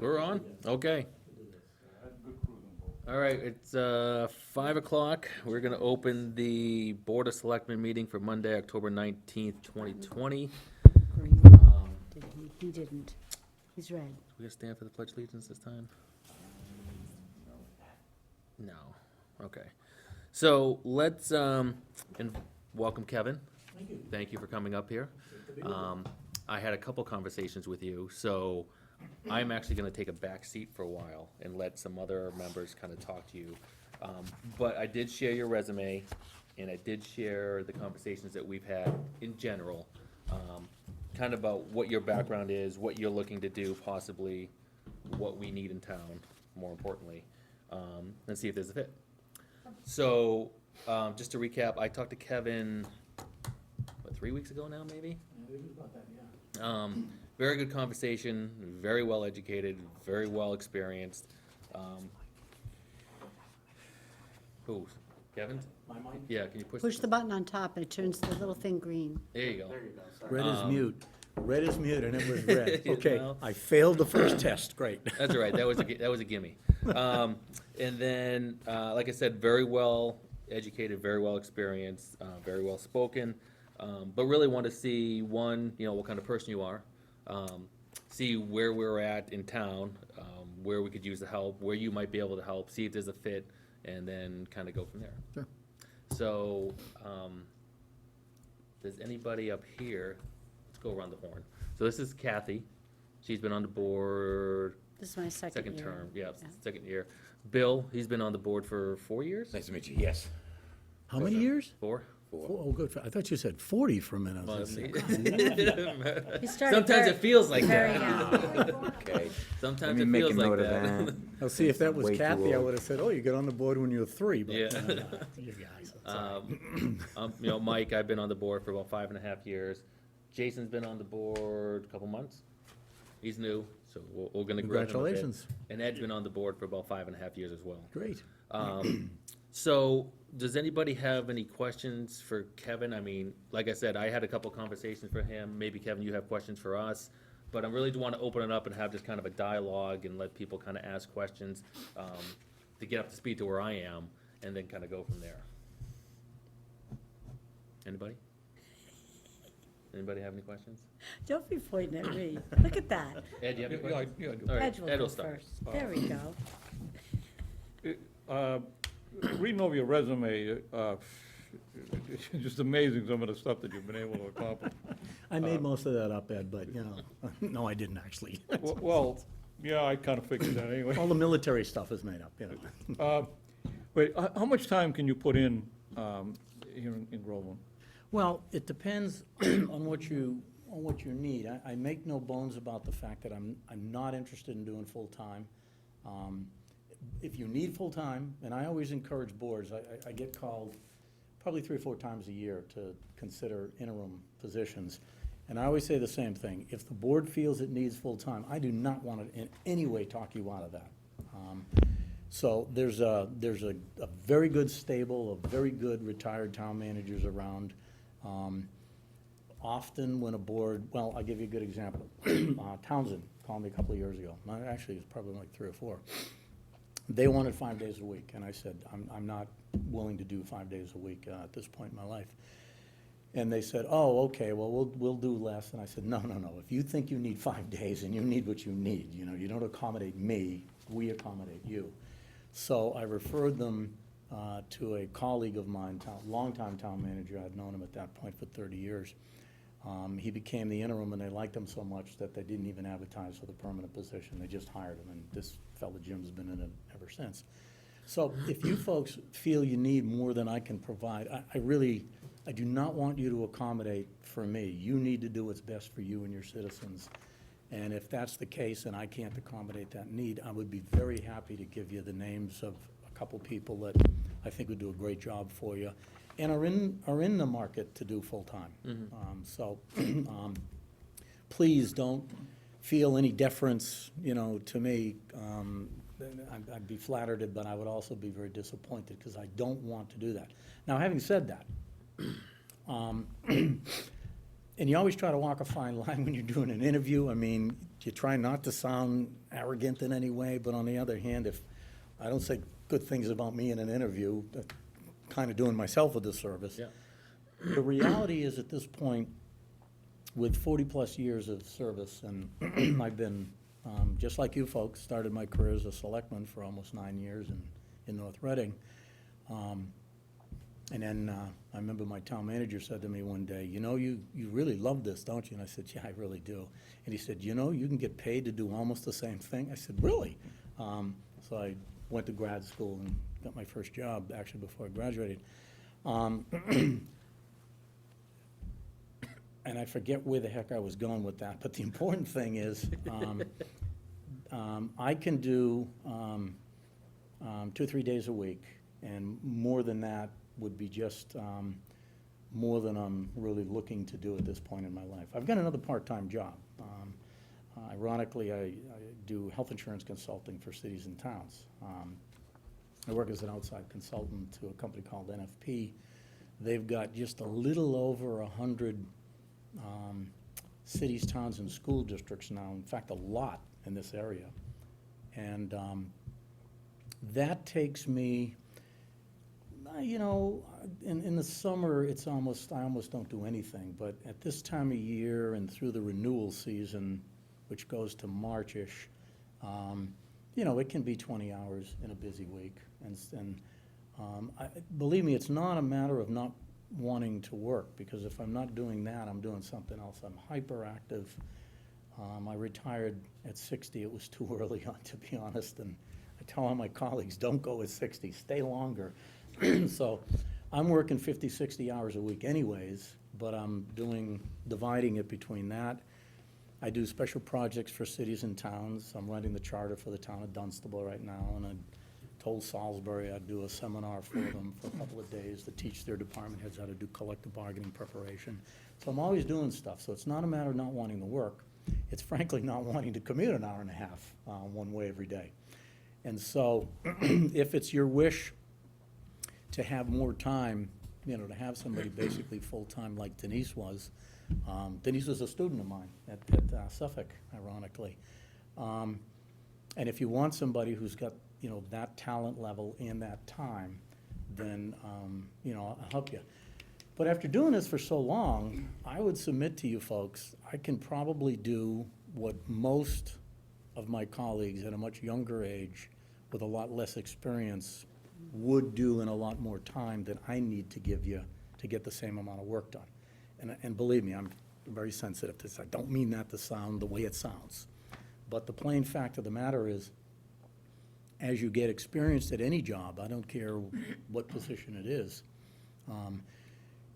We're on? Okay. All right, it's 5 o'clock. We're gonna open the Board of Selectmen meeting for Monday, October 19th, 2020. Green. Did he? He didn't. He's red. We gonna stand for the Pledge of Allegiance this time? No. Okay. So let's, and welcome Kevin. Thank you. Thank you for coming up here. I had a couple conversations with you, so I'm actually gonna take a back seat for a while and let some other members kind of talk to you. But I did share your resume, and I did share the conversations that we've had in general, kind of about what your background is, what you're looking to do possibly, what we need in town, more importantly, and see if there's a fit. So, just to recap, I talked to Kevin, what, 3 weeks ago now, maybe? I think it's about that, yeah. Very good conversation, very well educated, very well experienced. Who, Kevin? My mic? Yeah, can you push? Push the button on top and it turns the little thing green. There you go. There you go, sorry. Red is mute. Red is mute, and it was red. You Okay, know? I failed the first test, great. That's all right, that was a gimme. And then, like I said, very well educated, very well experienced, very well spoken. But really want to see, one, what kind of person you are. See where we're at in town, where we could use the help, where you might be able to help, see if there's a fit, and then kind of go from there. Sure. So, does anybody up here, let's go around the horn. So this is Kathy. She's been on the board This is my second second year. term, yeah, second year. Bill, he's been on the board for 4 years? Nice to meet you, yes. How many years? 4? Oh, good, I thought you said 40 for a minute. I Well, was gonna say, He started Sometimes very- it feels like very that. young. Okay. Let Sometimes me it make a feels like note of that. that. I'll see if that was Way too Kathy, I old. would have said, oh, you got on the board when you were 3, but, Yeah. you guys, that's all right. Mike, I've been on the board for about 5.5 years. Jason's been on the board a couple months. He's new, so we're gonna grow him a bit. Congratulations. And Ed's been on the board for about 5.5 years as well. Great. So, does anybody have any questions for Kevin? I mean, like I said, I had a couple conversations for him. Maybe, Kevin, you have questions for us. But I really do want to open it up and have just kind of a dialogue and let people kind of ask questions to get up to speed to where I am, and then kind of go from there. Anybody? Anybody have any questions? Don't be pointing at me. Look at that. Ed, you have any questions? Yeah, I do. All right, Ed will Ed go will start. first. There we go. Reading over your resume, it's just amazing some of the stuff that you've been able to accomplish. I made most of that up, Ed, but, no, I didn't actually. Well, yeah, I kind of figured that anyway. All the military stuff is made up, Wait, how much time can you put in here in Groveland? Well, it depends on what you need. I make no bones about the fact that I'm not interested in doing full-time. If you need full-time, and I always encourage boards, I get called probably 3 or 4 times a year to consider interim positions. And I always say the same thing. If the board feels it needs full-time, I do not want to in any way talk you out of that. So there's a very good stable of very good retired town managers around. Often when a board, well, I'll give you a good example. Townsend called me a couple of years ago. Actually, it was probably like 3 or 4. They wanted 5 days a week, and I said, I'm not willing to do 5 days a week at this point in my life. And they said, oh, okay, well, we'll do less. And I said, no. If you think you need 5 days and you need what you need, you don't accommodate me, we accommodate you. So I referred them to a colleague of mine, longtime town manager. I'd known him at that point for 30 years. He became the interim, and they liked him so much that they didn't even advertise for the permanent position. They just hired him, and this fellow Jim's been in it ever since. So if you folks feel you need more than I can provide, I do not want you to accommodate for me. You need to do what's best for you and your citizens. And if that's the case and I can't accommodate that need, I would be very happy to give you the names of a couple people that I think would do a great job for you and are in the market to do full-time. So please don't feel any deference, to me. I'd be flattered, but I would also be very disappointed because I don't want to do that. Now, having said that, And you always try to walk a fine line when you're doing an interview. I mean, you try not to sound arrogant in any way, but on the other hand, if I don't say good things about me in an interview, kind of doing myself a disservice. Yeah. The reality is, at this point, with 40-plus years of service, and I've been, just like you folks, started my career as a selectman for almost 9 years in North Reading. And then I remember my town manager said to me one day, you know, you really love this, don't you? And I said, yeah, I really do. And he said, you know, you can get paid to do almost the same thing. I said, really? So I went to grad school and got my first job, actually, before I graduated. And I forget where the heck I was going with that, but the important thing is, I can do 2 or 3 days a week, and more than that would be just more than I'm really looking to do at this point in my life. I've got another part-time job. Ironically, I do health insurance consulting for cities and towns. I work as an outside consultant to a company called NFP. They've got just a little over 100 cities, towns, and school districts now, in fact, a lot in this area. And that takes me, you know, in the summer, I almost don't do anything, but at this time of year and through the renewal season, which goes to March-ish, you know, it can be 20 hours in a busy week. And believe me, it's not a matter of not wanting to work, because if I'm not doing that, I'm doing something else. I'm hyperactive. I retired at 60. It was too early on, to be honest, and I tell all my colleagues, don't go at 60, stay longer. So I'm working 50, 60 hours a week anyways, but I'm dividing it between that. I do special projects for cities and towns. I'm writing the charter for the town of Dunstable right now, and I told Salisbury I'd do a seminar for them for a couple of days to teach their department heads how to do collective bargaining preparation. So I'm always doing stuff. So it's not a matter of not wanting to work. It's frankly not wanting to commute an hour and a half one way every day. And so if it's your wish to have more time, you know, to have somebody basically full-time like Denise was. Denise was a student of mine at Suffolk, ironically. And if you want somebody who's got, you know, that talent level and that time, then, you know, I'll help you. But after doing this for so long, I would submit to you folks, I can probably do what most of my colleagues at a much younger age with a lot less experience would do in a lot more time than I need to give you to get the same amount of work done. And believe me, I'm very sensitive to this. I don't mean that to sound the way it sounds. But the plain fact of the matter is, as you get experienced at any job, I don't care what position it is,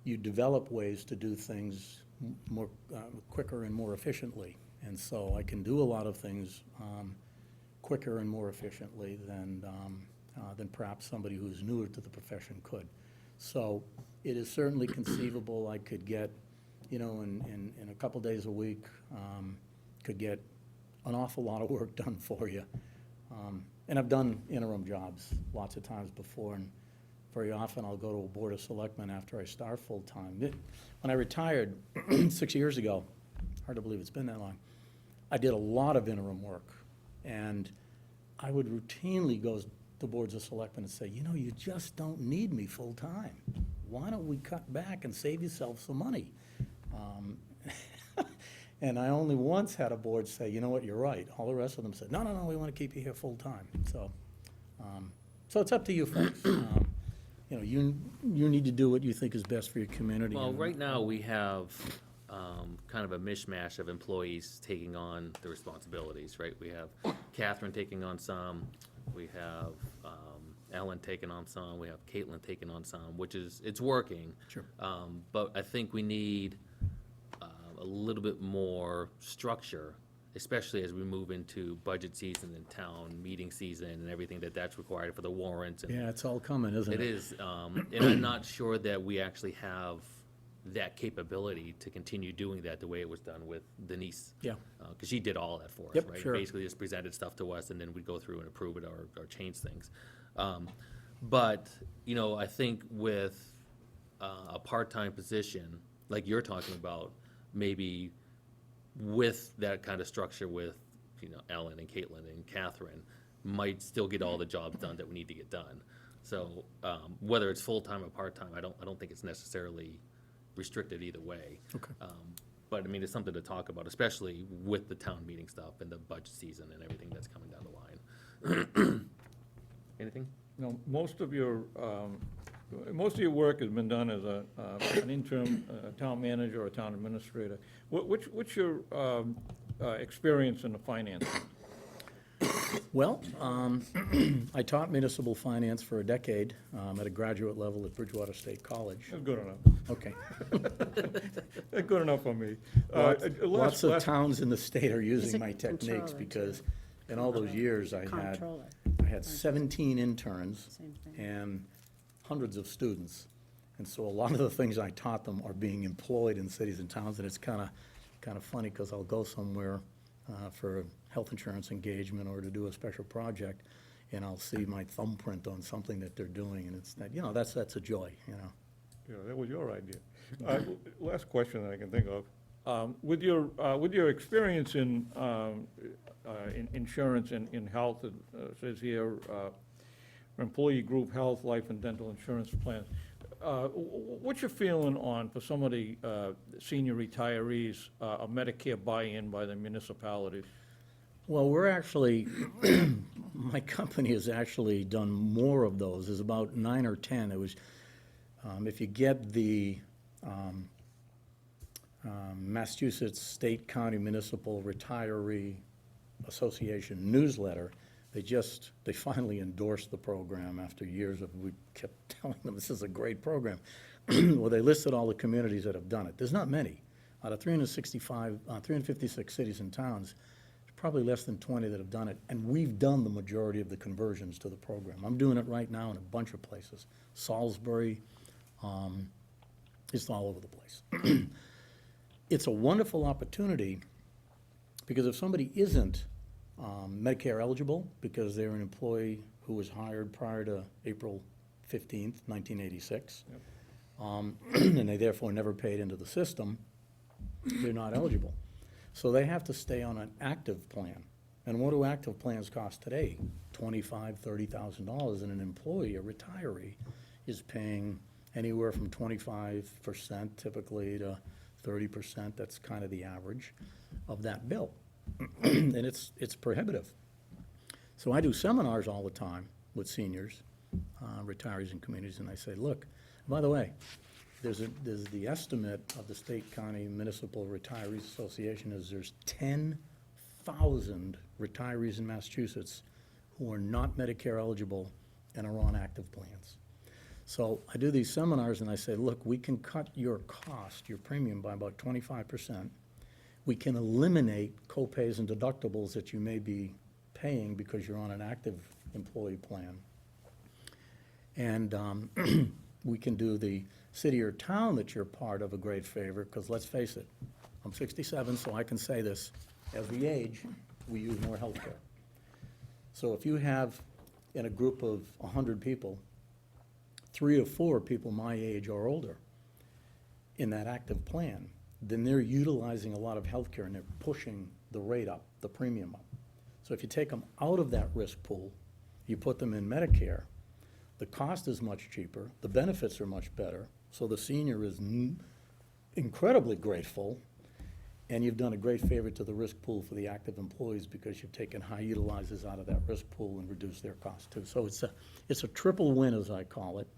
you develop ways to do things more quicker and more efficiently. And so I can do a lot of things quicker and more efficiently than perhaps somebody who's newer to the profession could. So it is certainly conceivable I could get, you know, in a couple days a week, could get an awful lot of work done for you. And I've done interim jobs lots of times before, and very often I'll go to a board of selectmen after I start full-time. When I retired 6 years ago, hard to believe it's been that long, I did a lot of interim work, and I would routinely go to boards of selectmen and say, you know, you just don't need me full-time. Why don't we cut back and save yourself some money? And I only once had a board say, you know what, you're right. All the rest of them said, no, we want to keep you here full-time. So it's up to you folks. You know, you need to do what you think is best for your community. Well, right now, we have kind of a mishmash of employees taking on the responsibilities, right? We have Catherine taking on some, we have Ellen taking on some, we have Caitlin taking on some, which is, it's working. Sure. But I think we need a little bit more structure, especially as we move into budget season and town meeting season and everything that's required for the warrants. And Yeah, it's all coming, isn't it? it is, and I'm not sure that we actually have that capability to continue doing that the way it was done with Denise. Yeah. Because she did all that for us, Yep, right? sure. Basically just presented stuff to us, and then we'd go through and approve it or change things. But, you know, I think with a part-time position, like you're talking about, maybe with that kind of structure with, Ellen and Caitlin and Catherine, might still get all the jobs done that we need to get done. So, whether it's full-time or part-time, I don't think it's necessarily restricted either way. Okay. But, I mean, it's something to talk about, especially with the town meeting stuff and the budget season and everything that's coming down the line. Anything? Now, most of your work has been done as an interim town manager or town administrator. What's your experience in the finance? Well, I taught municipal finance for a decade at a graduate level at Bridgewater State College. That's good enough. Okay. That's good enough for me. Lots of last- towns in the state are He's using a my techniques controller, because in all those years, I Comptroller, had 17 interns same thing. and hundreds of students. And so a lot of the things I taught them are being employed in cities and towns, and it's kind of funny, because I'll go somewhere for a health insurance engagement or to do a special project, and I'll see my thumbprint on something that they're doing, and it's, that's a joy, Yeah, that was your idea. Last question that I can think of. With your experience in insurance and in health, it says here, employee group health, life and dental insurance plans. What's your feeling on, for some of the senior retirees, a Medicare buy-in by the municipalities? Well, we're actually, my company has actually done more of those. There's about 9 or 10. It was, if you get the Massachusetts State County Municipal Retiree Association newsletter, they finally endorsed the program after years of, we kept telling them this is a great program. Well, they listed all the communities that have done it. There's not many. Out of 356 cities and towns, there's probably less than 20 that have done it, and we've done the majority of the conversions to the program. I'm doing it right now in a bunch of places. Salisbury, it's all over the place. It's a wonderful opportunity, because if somebody isn't Medicare eligible because they're an employee who was hired prior to April 15th, 1986, and they therefore never paid into the system, they're not eligible. So they have to stay on an active plan. And what do active plans cost today? $25,000, $30,000, and an employee, a retiree, is paying anywhere from 25% typically to 30%. That's kind of the average of that bill. And it's prohibitive. So I do seminars all the time with seniors, retirees and communities, and I say, look, by the way, there's the estimate of the State County Municipal Retirees Association is there's 10,000 retirees in Massachusetts who are not Medicare eligible and are on active plans. So I do these seminars and I say, look, we can cut your cost, your premium, by about 25%. We can eliminate co-pays and deductibles that you may be paying because you're on an active employee plan. And we can do the city or town that you're part of a great favor, because let's face it, I'm 67, so I can say this, as we age, we use more health care. So if you have, in a group of 100 people, 3 or 4 people my age or older in that active plan, then they're utilizing a lot of health care and they're pushing the rate up, the premium up. So if you take them out of that risk pool, you put them in Medicare, the cost is much cheaper, the benefits are much better, so the senior is incredibly grateful, and you've done a great favor to the risk pool for the active employees because you've taken high utilizers out of that risk pool and reduced their cost too. So it's a triple win, as I call it.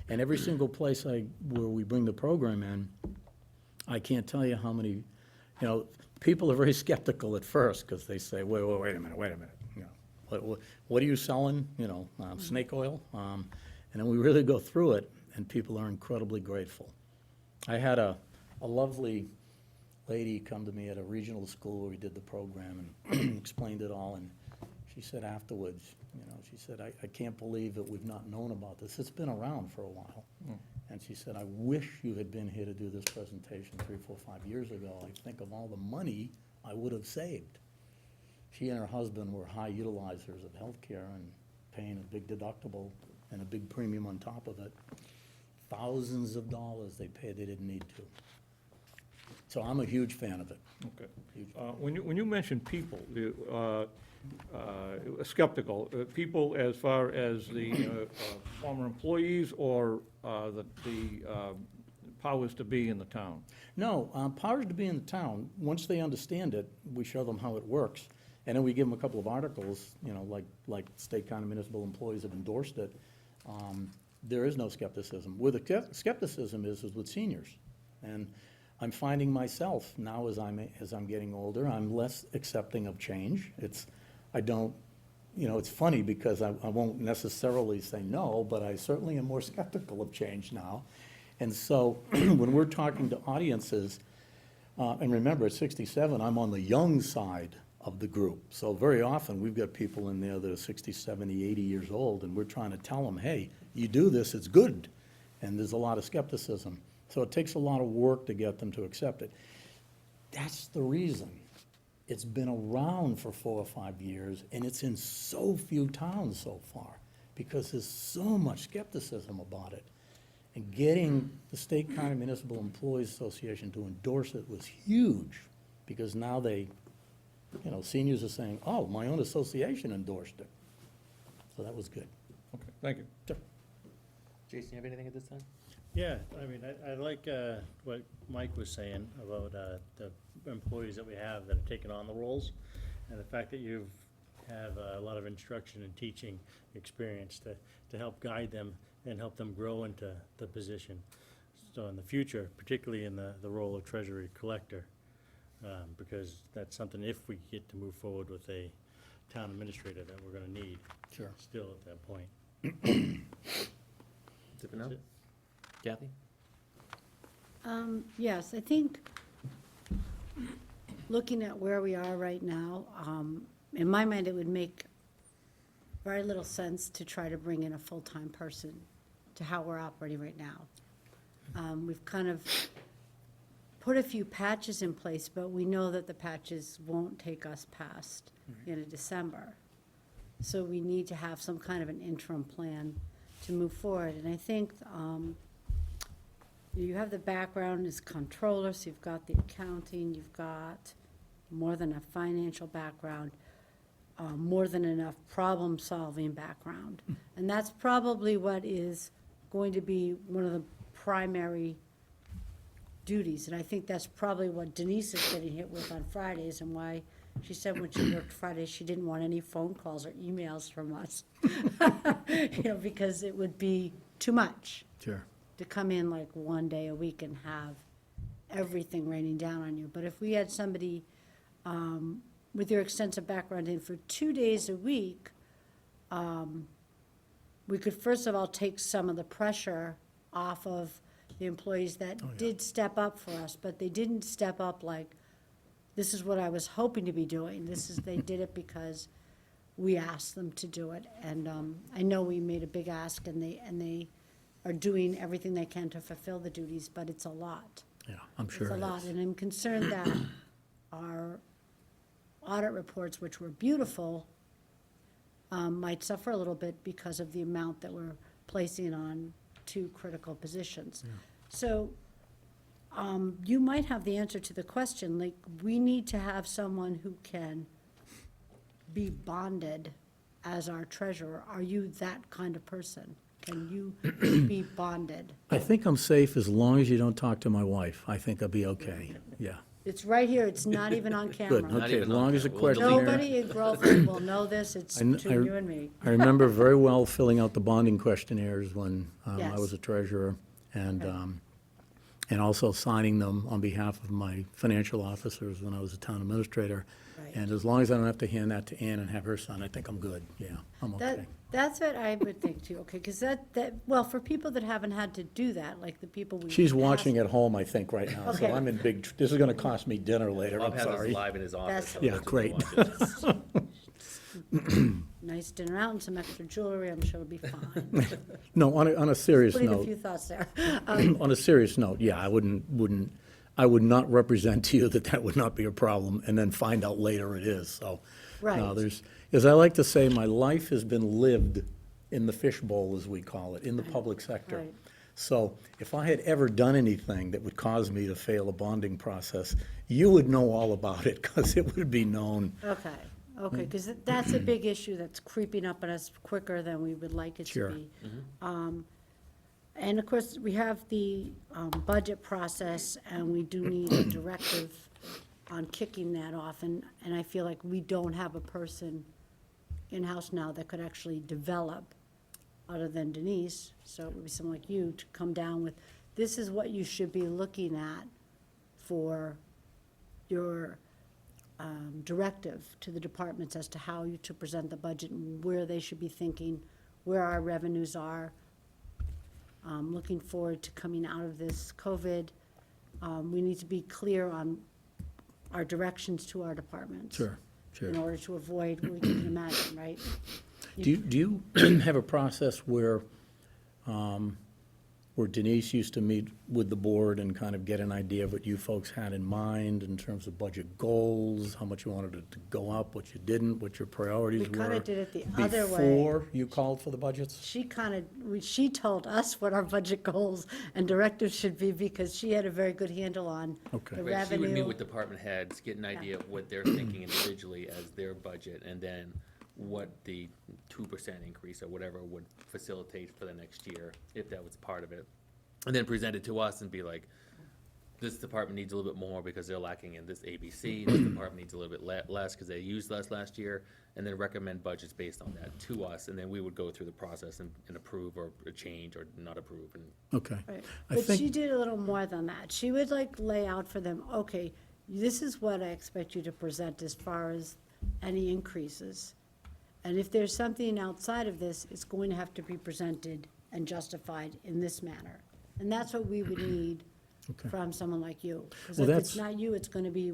And every single place where we bring the program in, I can't tell you how many, people are very skeptical at first because they say, wait a minute. What are you selling? Snake oil? And then we really go through it, and people are incredibly grateful. I had a lovely lady come to me at a regional school where we did the program and explained it all, and she said afterwards, she said, I can't believe that we've not known about this. It's been around for a while. And she said, I wish you had been here to do this presentation 3, 4, 5 years ago. I think of all the money I would have saved. She and her husband were high utilizers of health care and paying a big deductible and a big premium on top of it. Thousands of dollars they paid they didn't need to. So I'm a huge fan of it. Okay. Huge. When you mention people, skeptical, people as far as the former employees or the powers to be in the town? No, powers to be in the town, once they understand it, we show them how it works. And then we give them a couple of articles, you know, like state kind of municipal employees have endorsed it. There is no skepticism. Where the skepticism is with seniors. And I'm finding myself now as I'm getting older, I'm less accepting of change. It's funny because I won't necessarily say no, but I certainly am more skeptical of change now. And so when we're talking to audiences, and remember, at 67, I'm on the young side of the group. So very often, we've got people in there that are 60, 70, 80 years old, and we're trying to tell them, hey, you do this, it's good. And there's a lot of skepticism. So it takes a lot of work to get them to accept it. That's the reason it's been around for 4 or 5 years, and it's in so few towns so far, because there's so much skepticism about it. And getting the State County Municipal Employees Association to endorse it was huge, because now seniors are saying, oh, my own association endorsed it. So that was good. Okay, thank you. Sure. Jason, you have anything at this time? Yeah, I mean, I like what Mike was saying about the employees that we have that are taking on the roles, and the fact that you have a lot of instruction and teaching experience to help guide them and help them grow into the position. So in the future, particularly in the role of treasury collector, because that's something, if we get to move forward with a town administrator, that we're gonna need Sure. still at that point. Different now? That's it. Kathy? Yes, I think, looking at where we are right now, in my mind, it would make very little sense to try to bring in a full-time person to how we're operating right now. We've kind of put a few patches in place, but we know that the patches won't take us past into December. So we need to have some kind of an interim plan to move forward. And I think you have the background as controller, so you've got the accounting, you've got more than a financial background, more than enough problem-solving background. And that's probably what is going to be one of the primary duties. And I think that's probably what Denise is getting hit with on Fridays, and why she said when she worked Fridays, she didn't want any phone calls or emails from us. Because it would be too much Sure. to come in like one day a week and have everything raining down on you. But if we had somebody with your extensive background in for 2 days a week, we could first of all take some of the pressure off of the employees that did step up for us, but they didn't step up like, this is what I was hoping to be doing. They did it because we asked them to do it. And I know we made a big ask, and they are doing everything they can to fulfill the duties, but it's a lot. Yeah, I'm sure It's a it lot, is. and I'm concerned that our audit reports, which were beautiful, might suffer a little bit because of the amount that we're placing on 2 critical positions. So you might have the answer to the question, like, we need to have someone who can be bonded as our treasurer. Are you that kind of person? Can you be bonded? I think I'm safe as long as you don't talk to my wife. I think I'll be okay, yeah. It's right here, it's not even on Good, camera. Not okay, as even on long as the camera. We'll delete questionnaire. Nobody in Groveland will know this, it's I kn- between you and me. I remember very well filling out the bonding questionnaires when I Yes. was a treasurer, and, Okay. and also signing them on behalf of my financial officers when I was a town administrator. Right. And as long as I don't have to hand that to Ann and have her sign, I think I'm good, yeah, I'm That, okay. that's what I would think too, okay, because well, for people that haven't had to do that, like the people we. She's watching asked- at home, I think, right now, so Okay. I'm in this is gonna cost me dinner later, Bob I'm has us sorry. live in his office. That's- so Yeah, let's just great. watch it. Nice dinner out and some extra jewelry, I'm sure it'll be fine. No, on a serious Putting a note, few thoughts there. on a serious note, yeah, I would not represent to you that would not be a problem, and then find out later it is, so. No, Right. as I like to say, my life has been lived in the fishbowl, as we call it, in the public sector. Right. So if I had ever done anything that would cause me to fail a bonding process, you would know all about it, because it would be known. Okay, because that's a big issue that's creeping up on us quicker than we would like it to Sure. be. And of course, we have the budget process, and we do need a directive on kicking that off, and I feel like we don't have a person in-house now that could actually develop, other than Denise, so it would be someone like you to come down with, this is what you should be looking at for your directive to the departments as to how you to present the budget and where they should be thinking, where our revenues are. Looking forward to coming out of this COVID. We need to be clear on our directions to our departments. Sure, sure. In order to avoid what you can imagine, right? Do you have a process where Denise used to meet with the board and kind of get an idea of what you folks had in mind in terms of budget goals, how much you wanted it to go up, what you didn't, what your priorities We were? kinda did it the other way. Before you called for the budgets? She told us what our budget goals and directives should be, because she had a very good handle on Okay. the Right, she would meet revenue. with department heads, get an idea of what they're thinking individually as their budget, and then what the 2% increase or whatever would facilitate for the next year, if that was part of it. And then present it to us and be like, this department needs a little bit more because they're lacking in this ABC, this department needs a little bit less because they used less last year, and then recommend budgets based on that to us, and then we would go through the process and approve or change or not approve, and Okay. Right. I But think- she did a little more than that. She would like lay out for them, okay, this is what I expect you to present as far as any increases. And if there's something outside of this, it's going to have to be presented and justified in this manner. And that's what we would need Okay. from someone like you. Because Well, if it's that's- not you, it's gonna be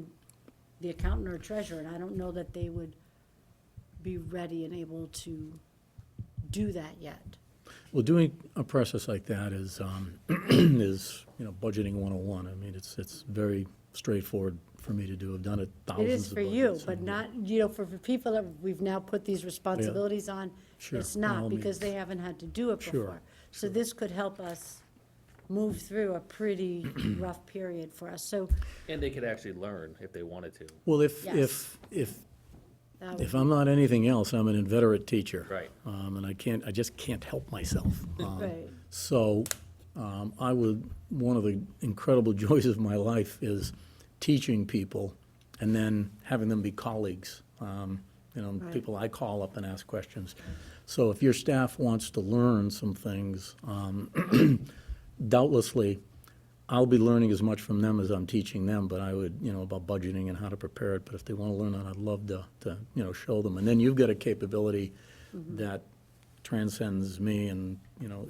the accountant or treasurer, and I don't know that they would be ready and able to do that yet. Well, doing a process like that is, is, budgeting 101. I mean, it's very straightforward for me to do. I've done it It thousands is of for you, budgets, but and- not, for people that we've now put these responsibilities on, Sure, it's by not, all because means. they haven't had to do it Sure, before. So this could help us move through a pretty rough period for us, so and they could actually learn if they wanted to. Well, if, Yes. if, that would if I'm not anything else, I'm an inveterate teacher. Right. And I just can't help myself. Right. So, one of the incredible joys of my life is teaching people and then having them be colleagues. Right. People I call up and ask questions. So if your staff wants to learn some things, doubtlessly, I'll be learning as much from them as I'm teaching them, but I would, about budgeting and how to prepare it. But if they want to learn that, I'd love to show them. And then you've got a capability that transcends me and,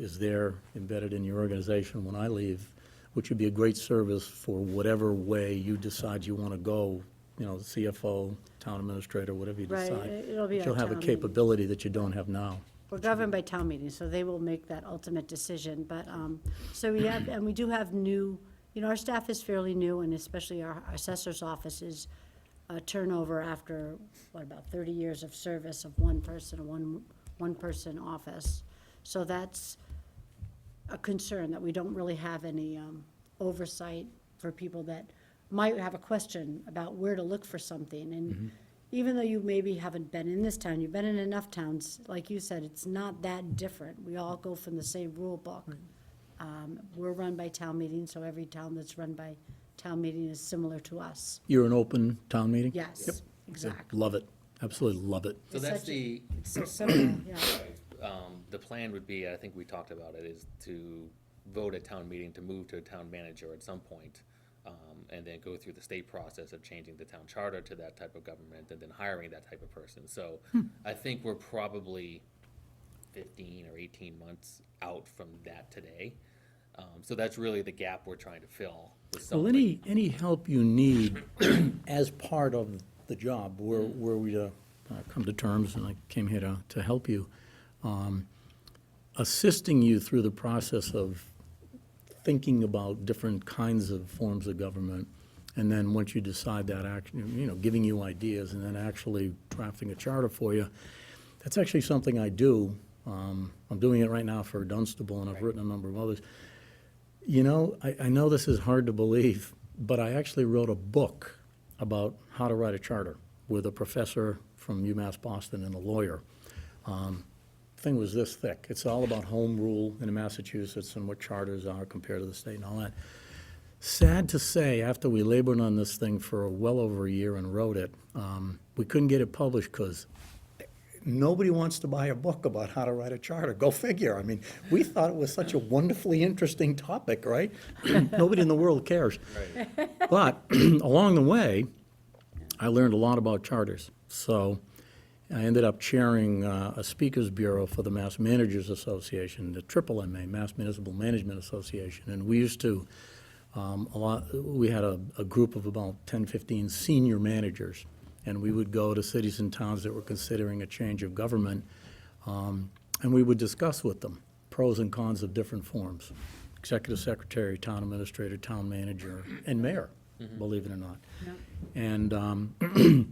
is there embedded in your organization when I leave, which would be a great service for whatever way you decide you want to go, CFO, town administrator, whatever you Right, decide. it'll be But our you'll have a town meeting. capability that you don't have now. We're governed by town meetings, so they will make that ultimate decision, but, so we have, and we do have new, our staff is fairly new, and especially our assessor's office is turnover after, about 30 years of service of one person, one-person office. So that's a concern, that we don't really have any oversight for people that might have a question about where to look for something. And even though you maybe haven't been in this town, you've been in enough towns, like you said, it's not that different. We all go from the same rule book. We're run by town meetings, so every town that's run by town meeting is similar to us. You're an open town meeting? Yes, exactly. Love it, absolutely love it. So It's that's such a- the, It's so simple, yeah. the plan would be, I think we talked about it, is to vote at town meeting to move to a town manager at some point, and then go through the state process of changing the town charter to that type of government, and then hiring that type of person. So I think we're probably 15 or 18 months out from that today. So that's really the gap we're trying to fill with Well, somebody. any help you need as part of the job, were we to come to terms, and I came here to help you, assisting you through the process of thinking about different kinds of forms of government, and then once you decide that, giving you ideas, and then actually drafting a charter for you, that's actually something I do. I'm doing it right now for Dunstable, and I've written a number of others. You know, I know this is hard to believe, but I actually wrote a book about how to write a charter with a professor from UMass Boston and a lawyer. Thing was this thick. It's all about home rule in Massachusetts and what charters are compared to the state and all that. Sad to say, after we labored on this thing for well over a year and wrote it, we couldn't get it published because nobody wants to buy a book about how to write a charter. Go figure. I mean, we thought it was such a wonderfully interesting topic, right? Nobody in the world cares. Right. But along the way, I learned a lot about charters. So I ended up chairing a speakers bureau for the Mass Managers Association, the MMA, Mass Municipal Management Association. And we used to, we had a group of about 10, 15 senior managers. And we would go to cities and towns that were considering a change of government, and we would discuss with them pros and cons of different forms. Executive secretary, town administrator, town manager, and mayor, believe it or not. Yeah. And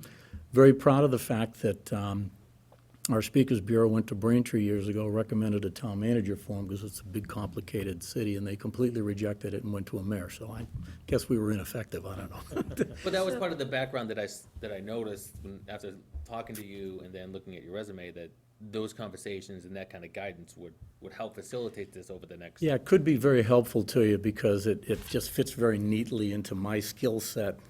very proud of the fact that our Speakers Bureau went to Braintree years ago, recommended a town manager form because it's a big, complicated city, and they completely rejected it and went to a mayor. So I guess we were ineffective, I don't know. But that was part of the background that I noticed after talking to you and then looking at your resume, that those conversations and that kind of guidance would help facilitate this over the next. Yeah, it could be very helpful to you because it just fits very neatly into my skill set.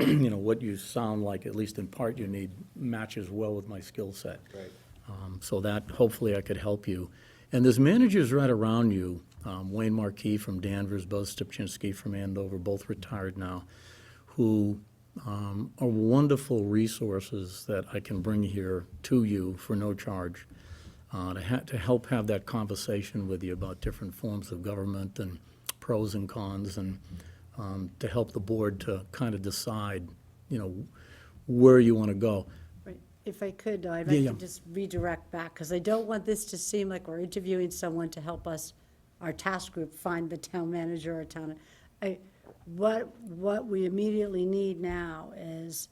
You know, what you sound like, at least in part you need, matches well with my skill set. Right. So that, hopefully I could help you. And there's managers right around you, Wayne Markey from Danvers, Buzz Stupczynski from Andover, both retired now, who are wonderful resources that I can bring here to you for no charge, to help have that conversation with you about different forms of government and pros and cons, and to help the board to kind of decide, you know, where you want to go. Right. If I could, though, I'd Yeah, like yeah. to just redirect back, because I don't want this to seem like we're interviewing someone to help us, our task group, find the town manager or town. What we immediately need now is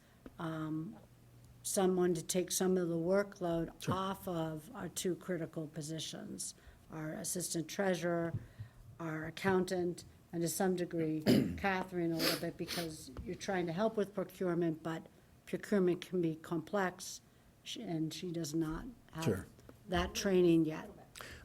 someone to take some of the workload off of our two critical positions, our assistant treasurer, our accountant, and to some degree Catherine a little bit, because you're trying to help with procurement, but procurement can be complex, and she does not have Sure. that training yet.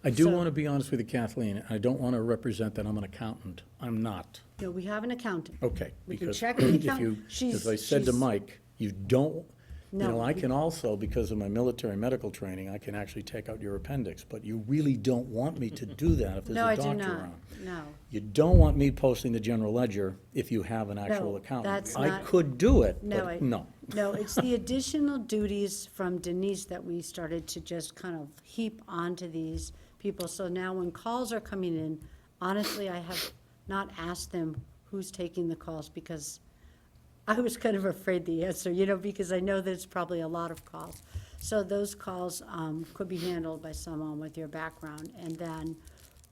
I do So- want to be honest with you, Kathleen, I don't want to represent that I'm an accountant. I'm not. No, we have an accountant. Okay. We can because check with the if you- accountant. As I said to She's- Mike, you don't, you know, No, I we- can also, because of my military medical training, I can actually take out your appendix, but you really don't want me to do that if there's No, a I do doctor not, around. no. You don't want me posting the general ledger if you have an actual No, accountant. that's I not- could do it, No, but no. No, it's the additional duties from Denise that we started to just kind of heap onto these people. So now when calls are coming in, honestly, I have not asked them who's taking the calls, because I was kind of afraid the answer, you know, because I know there's probably a lot of calls. So those calls could be handled by someone with your background. And then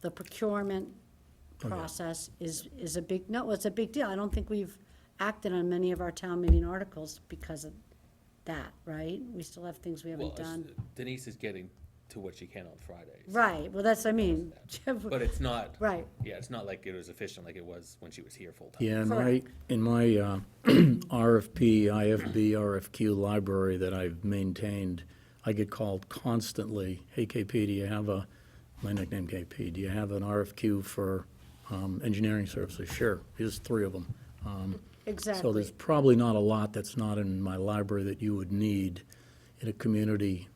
the procurement Oh, yeah. process is a big, no, it's a big deal. I don't think we've acted on many of our town meeting articles because of that, right? We still have things we Well, haven't done. Denise is getting to what she can on Fridays. Right, well, that's, I mean, But it's not, right, yeah, it's not like it was efficient like it was when she was here full-time. Yeah, Correct. in my RFP, IFB, RFQ library that I've maintained, I get called constantly, hey, KP, do you have my nickname KP, do you have an RFQ for engineering services? Sure, here's 3 of them. So exactly. there's probably not a lot that's not in my library that you would need in a community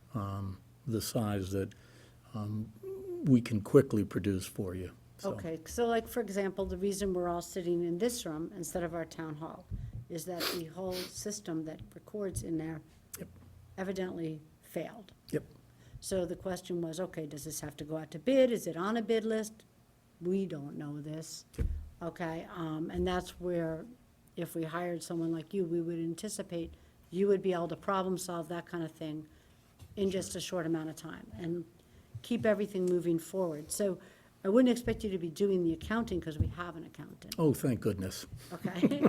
the size that we can quickly produce for you. So, Okay, so like, for example, the reason we're all sitting in this room instead of our town hall is that the whole system that records in there Yep. evidently failed. Yep. So the question was, okay, does this have to go out to bid? Is it on a bid list? We don't know this. Yep. Okay, and that's where, if we hired someone like you, we would anticipate you would be able to problem solve that kind of thing in just a short amount of time and keep everything moving forward. So I wouldn't expect you to be doing the accounting because we have an accountant, Oh, thank goodness. okay?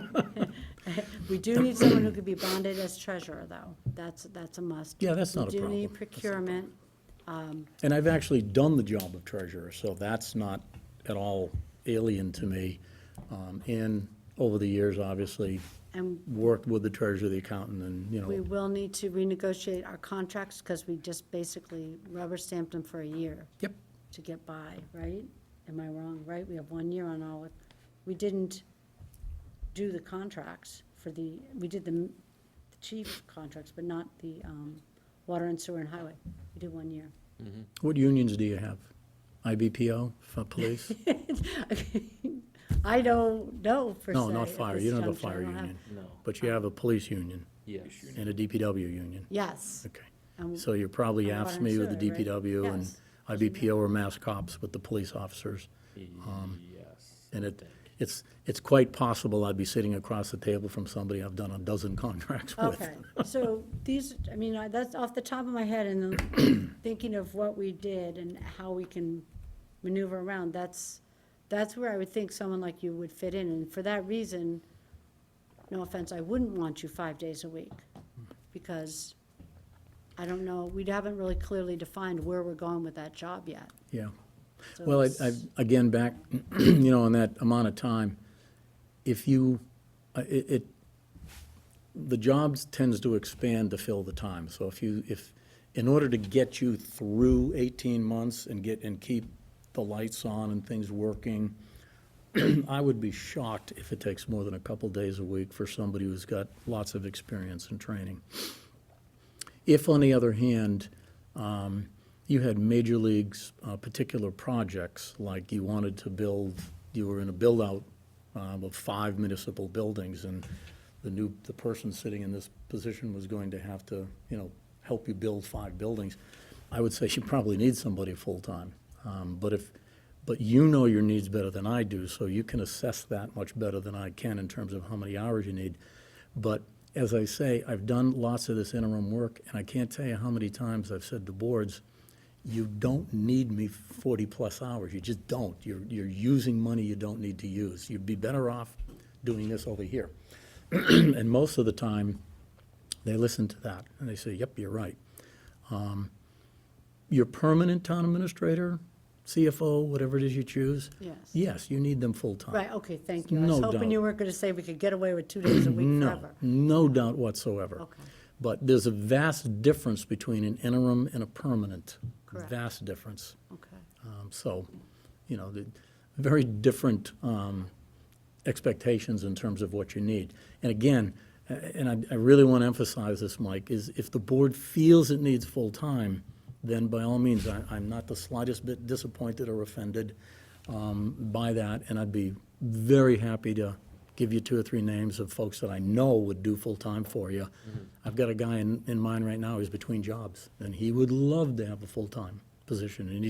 We do need someone who could be bonded as treasurer, though. That's a must. Yeah, that's not a We do problem. need procurement. And I've actually done the job of treasurer, so that's not at all alien to me. And over the years, obviously, And worked with the treasurer, the accountant, and, you we know, will need to renegotiate our contracts, because we just basically rubber stamped them for a year. Yep. To get by, right? Am I wrong, right? We have 1 year on all, we didn't do the contracts we did the chief contracts, but not the, water and sewer and highway. We did 1 year. what unions do you have? IBPO for police? I don't know per se. No, not at fire, this you don't have a juncture. I fire don't have- union, No, but you have a police union yes. and a DPW union. Yes. Okay, And so you're probably and water AFSCME and with the sewer, right? DPW and Yes. IBPO or mass cops with the police officers. Yes. And I it, think. it's quite possible I'd be sitting across the table from somebody I've done a dozen contracts with. Okay, so these, I mean, that's off the top of my head, and then thinking of what we did and how we can maneuver around, that's where I would think someone like you would fit in, and for that reason, no offense, I wouldn't want you 5 days a week, because I don't know, we haven't really clearly defined where we're going with that job yet. Yeah. So Well, it's- again, back, you know, in that amount of time, if you, the jobs tends to expand to fill the time. So in order to get you through 18 months and keep the lights on and things working, I would be shocked if it takes more than a couple days a week for somebody who's got lots of experience and training. If, on the other hand, you had major leagues, particular projects, like you wanted to build, you were in a build-out of 5 municipal buildings, and the person sitting in this position was going to have to, you know, help you build 5 buildings, I would say you probably need somebody full-time. But you know your needs better than I do, so you can assess that much better than I can in terms of how many hours you need. But as I say, I've done lots of this interim work, and I can't tell you how many times I've said to boards, you don't need me 40-plus hours. You just don't. You're using money you don't need to use. You'd be better off doing this over here. And most of the time, they listen to that, and they say, yep, you're right. Your permanent town administrator, CFO, whatever it is you choose, Yes. yes, you need them full-time. Right, okay, thank you. I was No hoping doubt. you weren't gonna say we could get away with 2 days a week No, forever. no doubt whatsoever. Okay. But there's a vast difference between an interim and a permanent. Correct. Vast difference. Okay. So, you know, very different expectations in terms of what you need. And again, and I really want to emphasize this, Mike, is if the board feels it needs full-time, then by all means, I'm not the slightest bit disappointed or offended by that, and I'd be very happy to give you 2 or 3 names of folks that I know would do full-time for you. I've got a guy in mind right now who's between jobs, and he would love to have a full-time position, and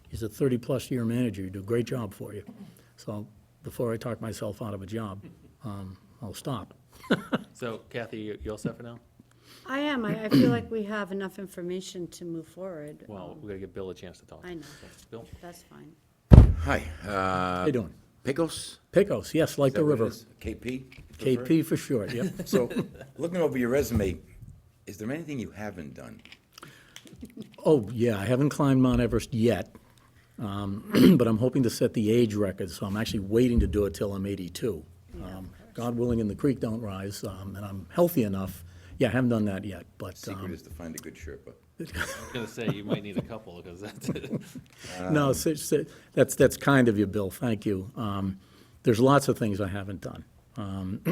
he's a 30-plus year manager, he'd do a great job for you. So before I talk myself out of a job, I'll stop. So Kathy, you all set for now? I am, I feel like we have enough information to move forward. Well, we gotta give Bill a chance to talk. I know. So, Bill? That's fine. Hi, How you doing? Pecos? Pecos, yes, like Is the that what it river. is? KP? KP for short, yep. So, looking over your resume, is there anything you haven't done? Oh, yeah, I haven't climbed Mount Everest yet, but I'm hoping to set the age record, so I'm actually waiting to do it till I'm 82. God willing, and the creek don't rise, and I'm healthy enough. Yeah, I haven't done that yet, but, Secret is to find a good Sherpa. I was gonna say, you might need a couple, because that's it. no, that's kind of you, Bill, thank you. There's lots of things I haven't done,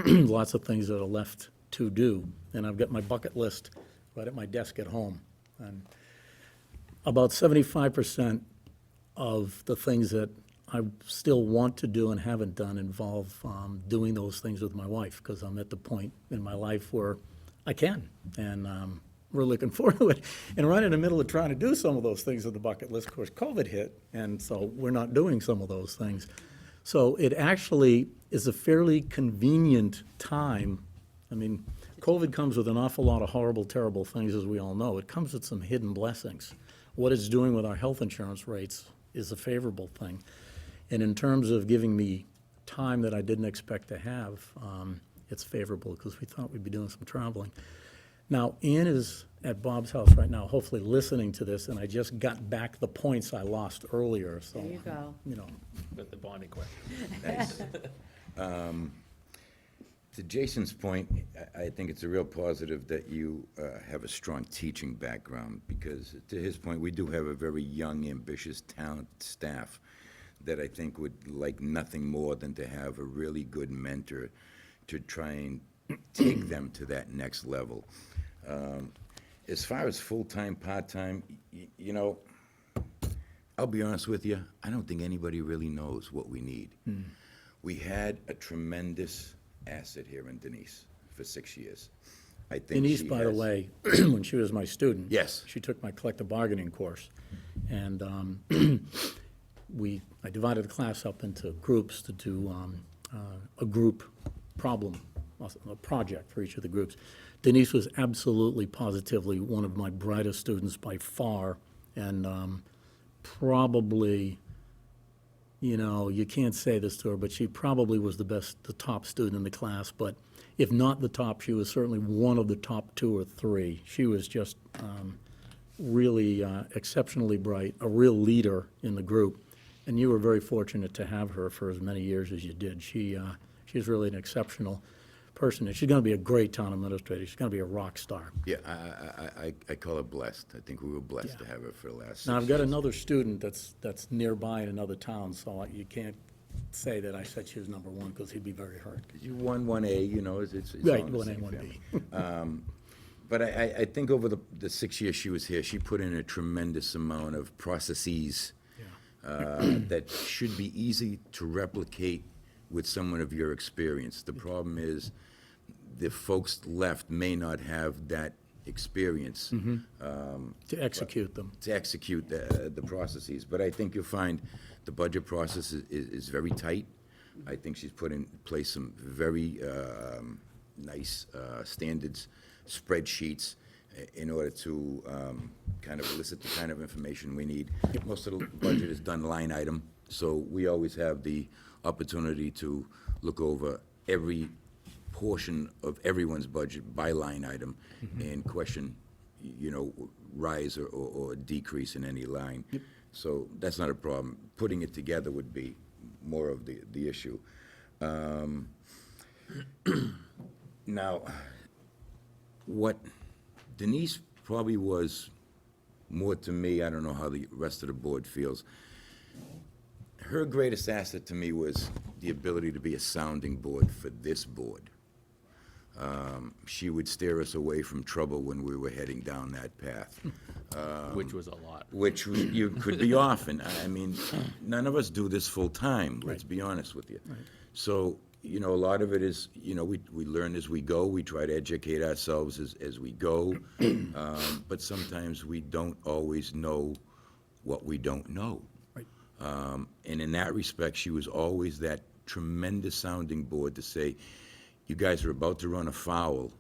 lots of things that are left to do, and I've got my bucket list right at my desk at home. And about 75% of the things that I still want to do and haven't done involve doing those things with my wife, because I'm at the point in my life where I can, and we're looking forward to it. And right in the middle of trying to do some of those things on the bucket list, of course, COVID hit, and so we're not doing some of those things. So it actually is a fairly convenient time. I mean, COVID comes with an awful lot of horrible, terrible things, as we all know. It comes with some hidden blessings. What it's doing with our health insurance rates is a favorable thing. And in terms of giving me time that I didn't expect to have, it's favorable, because we thought we'd be doing some traveling. Now, Ann is at Bob's house right now, hopefully listening to this, and I just got back the points I lost earlier, so, There you go. you know. With the bonding question. Nice. To Jason's point, I think it's a real positive that you have a strong teaching background, because to his point, we do have a very young, ambitious, talented staff that I think would like nothing more than to have a really good mentor to try and take them to that next level. As far as full-time, part-time, you know, I'll be honest with you, I don't think anybody really knows what we need. We had a tremendous asset here in Denise for 6 years. I think Denise, she by the has- way, when she was my student. Yes. She took my collective bargaining course. And I divided the class up into groups to do a group problem, a project for each of the groups. Denise was absolutely, positively one of my brightest students by far, and probably, you know, you can't say this to her, but she probably was the top student in the class. But if not the top, she was certainly one of the top 2 or 3. She was just really exceptionally bright, a real leader in the group. And you were very fortunate to have her for as many years as you did. She's really an exceptional person, and she's going to be a great town administrator. She's going to be a rock star. Yeah, I call her blessed. I think we were blessed to have her for the last 6 Now, I've got years. another student that's nearby in another town, so you can't say that I said she was number 1, because he'd be very hurt. You won 1A, you know, it's Right, all in the 1A, same 1B. family. But I think over the 6 years she was here, she put in a tremendous amount of processes that should be easy to replicate with someone of your experience. The problem is, the folks left may not have that experience To execute them. to execute the processes. But I think you'll find the budget process is very tight. I think she's put in place some very nice standards, spreadsheets, in order to kind of elicit the kind of information we need. Most of the budget is done line item, so we always have the opportunity to look over every portion of everyone's budget by line item and question, you know, rise or decrease in any line. So that's not a problem. Putting it together would be more of the issue. Now, what Denise probably was more to me, I don't know how the rest of the board feels. Her greatest asset to me was the ability to be a sounding board for this board. She would steer us away from trouble when we were heading down that path. Which was a lot. Which you could be often. I mean, none of us do this full-time, let's be honest with you. So, you know, a lot of it is, you know, we learn as we go, we try to educate ourselves as we go, but sometimes we don't always know what we don't know. Right. And in that respect, she was always that tremendous sounding board to say, you guys are about to run afoul,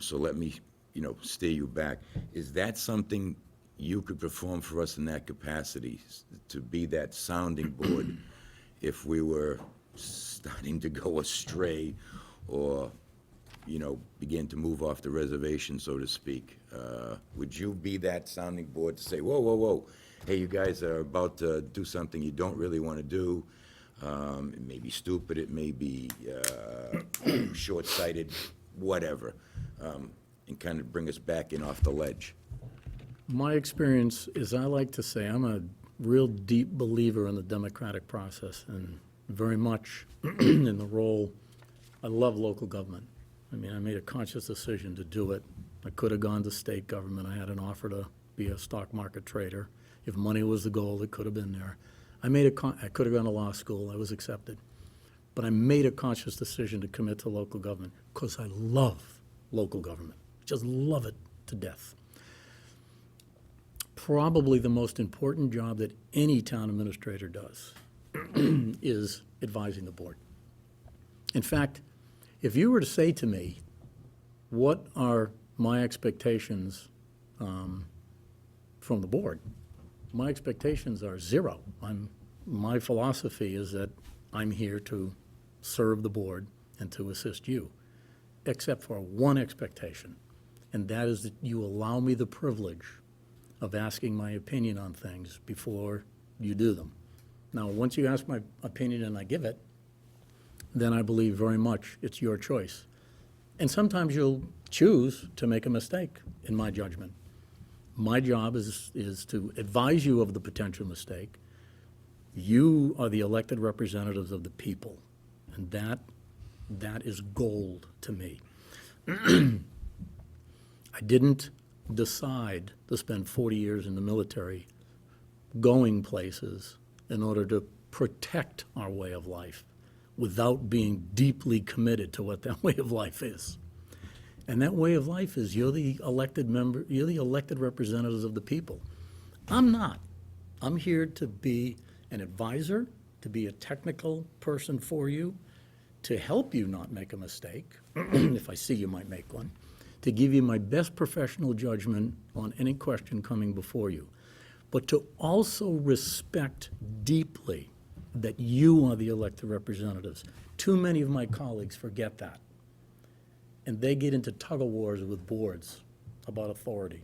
so let me, you know, steer you back. Is that something you could perform for us in that capacity, to be that sounding board if we were starting to go astray or, you know, begin to move off the reservation, so to speak? Would you be that sounding board to say, whoa, whoa, whoa, hey, you guys are about to do something you don't really want to do? It may be stupid, it may be short-sighted, whatever, and kind of bring us back in off the ledge. My experience is, I like to say, I'm a real deep believer in the democratic process, and very much in the role, I love local government. I mean, I made a conscious decision to do it. I could have gone to state government. I had an offer to be a stock market trader. If money was the goal, it could have been there. I could have gone to law school. I was accepted. But I made a conscious decision to commit to local government because I love local government. Just love it to death. Probably the most important job that any town administrator does is advising the board. In fact, if you were to say to me, what are my expectations from the board? My expectations are 0. My philosophy is that I'm here to serve the board and to assist you, except for one expectation, and that is that you allow me the privilege of asking my opinion on things before you do them. Now, once you ask my opinion and I give it, then I believe very much it's your choice. And sometimes you'll choose to make a mistake, in my judgment. My job is to advise you of the potential mistake. You are the elected representatives of the people, and that is gold to me. I didn't decide to spend 40 years in the military going places in order to protect our way of life without being deeply committed to what that way of life is. And that way of life is you're the elected member, you're the elected representatives of the people. I'm not. I'm here to be an advisor, to be a technical person for you, to help you not make a mistake, if I see you might make one, to give you my best professional judgment on any question coming before you, but to also respect deeply that you are the elected representatives. Too many of my colleagues forget that. And they get into tug-of-wars with boards about authority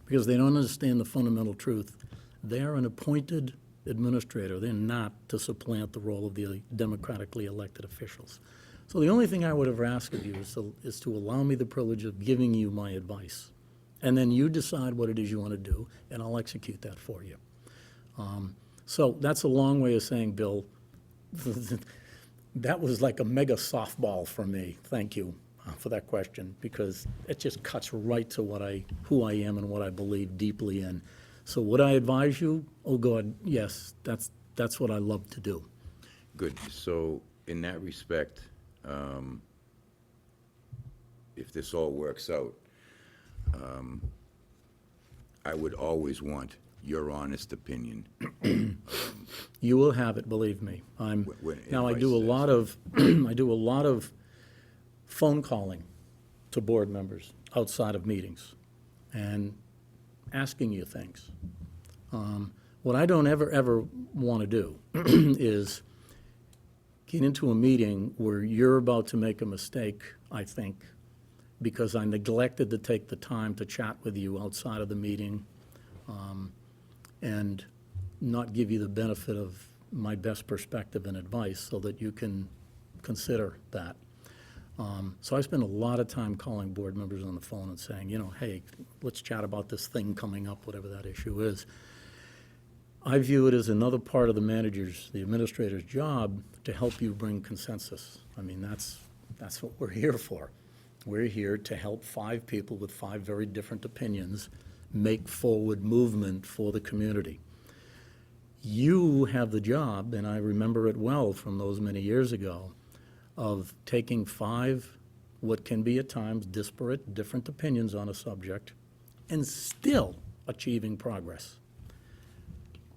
because they don't understand the fundamental truth. They are an appointed administrator. They're not to supplant the role of the democratically elected officials. So the only thing I would ever ask of you is to allow me the privilege of giving you my advice. And then you decide what it is you want to do, and I'll execute that for you. So that's a long way of saying, Bill, that was like a mega softball for me. Thank you for that question, because it just cuts right to who I am and what I believe deeply in. So would I advise you? Oh, God, yes, that's what I love to do. Good. So in that respect, if this all works out, I would always want your honest opinion. You will have it, believe me. Now, I do a advice lot of, I do a lot of phone calling to board members outside of meetings and asking you things. What I don't ever want to do is get into a meeting where you're about to make a mistake, I think, because I neglected to take the time to chat with you outside of the meeting, and not give you the benefit of my best perspective and advice so that you can consider that. So I spend a lot of time calling board members on the phone and saying, hey, let's chat about this thing coming up, whatever that issue is. I view it as another part of the administrator's job to help you bring consensus. I mean, that's what we're here for. We're here to help 5 people with 5 very different opinions make forward movement for the community. You have the job, and I remember it well from those many years ago, of taking 5, what can be at times disparate, different opinions on a subject, and still achieving progress.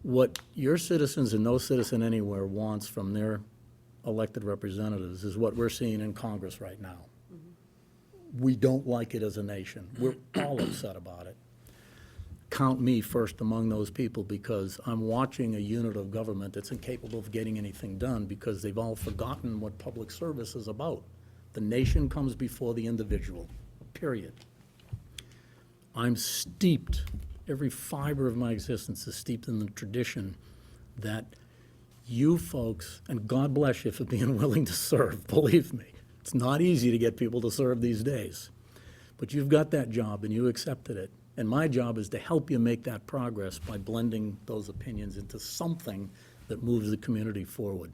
What your citizens and no citizen anywhere wants from their elected representatives is what we're seeing in Congress right now. We don't like it as a nation. We're all upset about it. Count me first among those people, because I'm watching a unit of government that's incapable of getting anything done because they've all forgotten what public service is about. The nation comes before the individual, period. I'm steeped, every fiber of my existence is steeped in the tradition that you folks, and God bless you for being willing to serve, believe me. It's not easy to get people to serve these days. But you've got that job and you accepted it. And my job is to help you make that progress by blending those opinions into something that moves the community forward.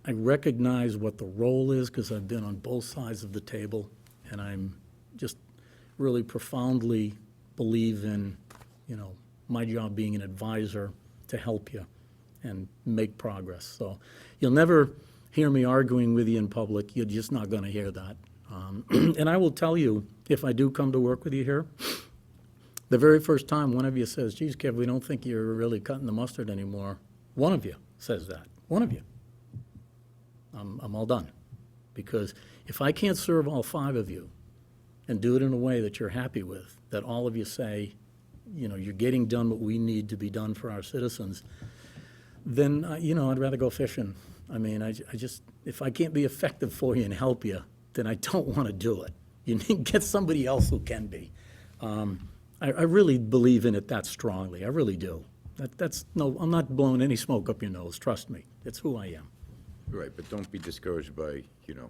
I recognize what the role is because I've been on both sides of the table, and I'm just really profoundly believe in, my job being an advisor to help you and make progress. So you'll never hear me arguing with you in public. You're just not going to hear that. And I will tell you, if I do come to work with you here, the very first time one of you says, geez, Kev, we don't think you're really cutting the mustard anymore, one of you says that, one of you, I'm all done. Because if I can't serve all 5 of you and do it in a way that you're happy with, that all of you say, you're getting done what we need to be done for our citizens, then, I'd rather go fishing. I mean, I just, if I can't be effective for you and help you, then I don't want to do it. You need to get somebody else who can be. I really believe in it that strongly, I really do. No, I'm not blowing any smoke up your nose, trust me, it's who I am. Right, but don't be discouraged by, you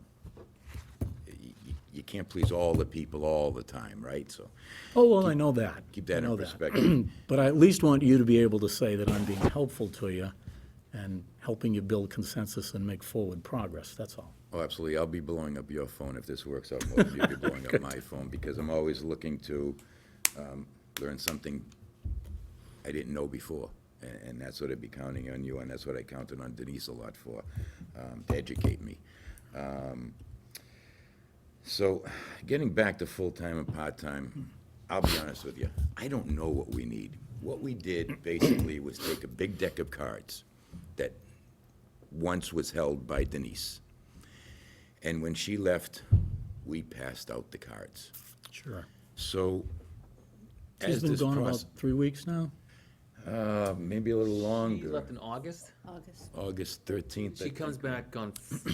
can't please all the people all the time, right? So Oh, well, I know that. keep I that know in perspective. But I at least want you to be able to say that I'm being helpful to you and helping you build consensus and make forward progress, that's all. Oh, absolutely. I'll be blowing up your phone if this works out more than you'll be blowing up my phone, because I'm always looking to learn something I didn't know before. And that's what I'd be counting on you, and that's what I counted on Denise a lot for, to educate me. So, getting back to full-time and part-time, I'll be honest with you, I don't know what we need. What we did basically was take a big deck of cards that once was held by Denise. And when she left, we passed out the cards. Sure. So, She's as been this gone about process, 3 weeks now? maybe a little She longer, left in August. August. August 13th. She comes back on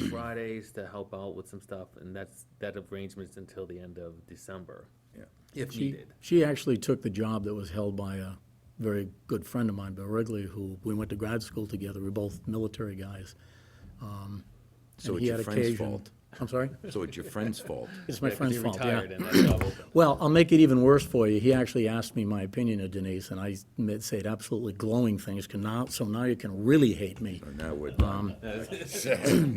Fridays to help out with some stuff, and that arrangement's until the end of December, Yeah. if She, needed. she actually took the job that was held by a very good friend of mine, Bill Wrigley, who, we went to grad school together, we're both military guys. So And it's he your had friend's occasion- fault. I'm sorry? So it's your friend's fault. It's my Yeah, 'cause friend's he fault, retired yeah. and that job opened. Well, I'll make it even worse for you. He actually asked me my opinion of Denise, and I said absolutely glowing things, so now you can really hate me. So now we're done.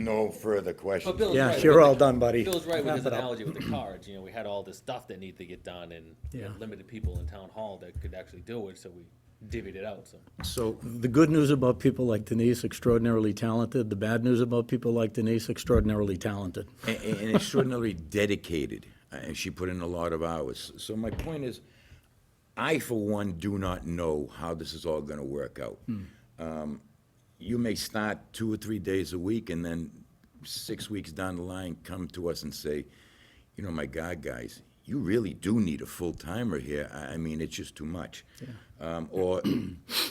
No further questions. But Bill's Yeah, right. you're all done, buddy. Bill's right with Wrap his it up. analogy with the cards. We had all this stuff that needed to get done, and we had Yeah. limited people in town hall that could actually do it, so we divvied it out, so. So, The good news about people like Denise, extraordinarily talented. The bad news about people like Denise, extraordinarily talented. and extraordinarily dedicated, and she put in a lot of hours. So my point is, I, for one, do not know how this is all gonna work out. You may start 2 or 3 days a week, and then 6 weeks down the line, come to us and say, my God, guys, you really do need a full-timer here. I mean, it's just too much. Or,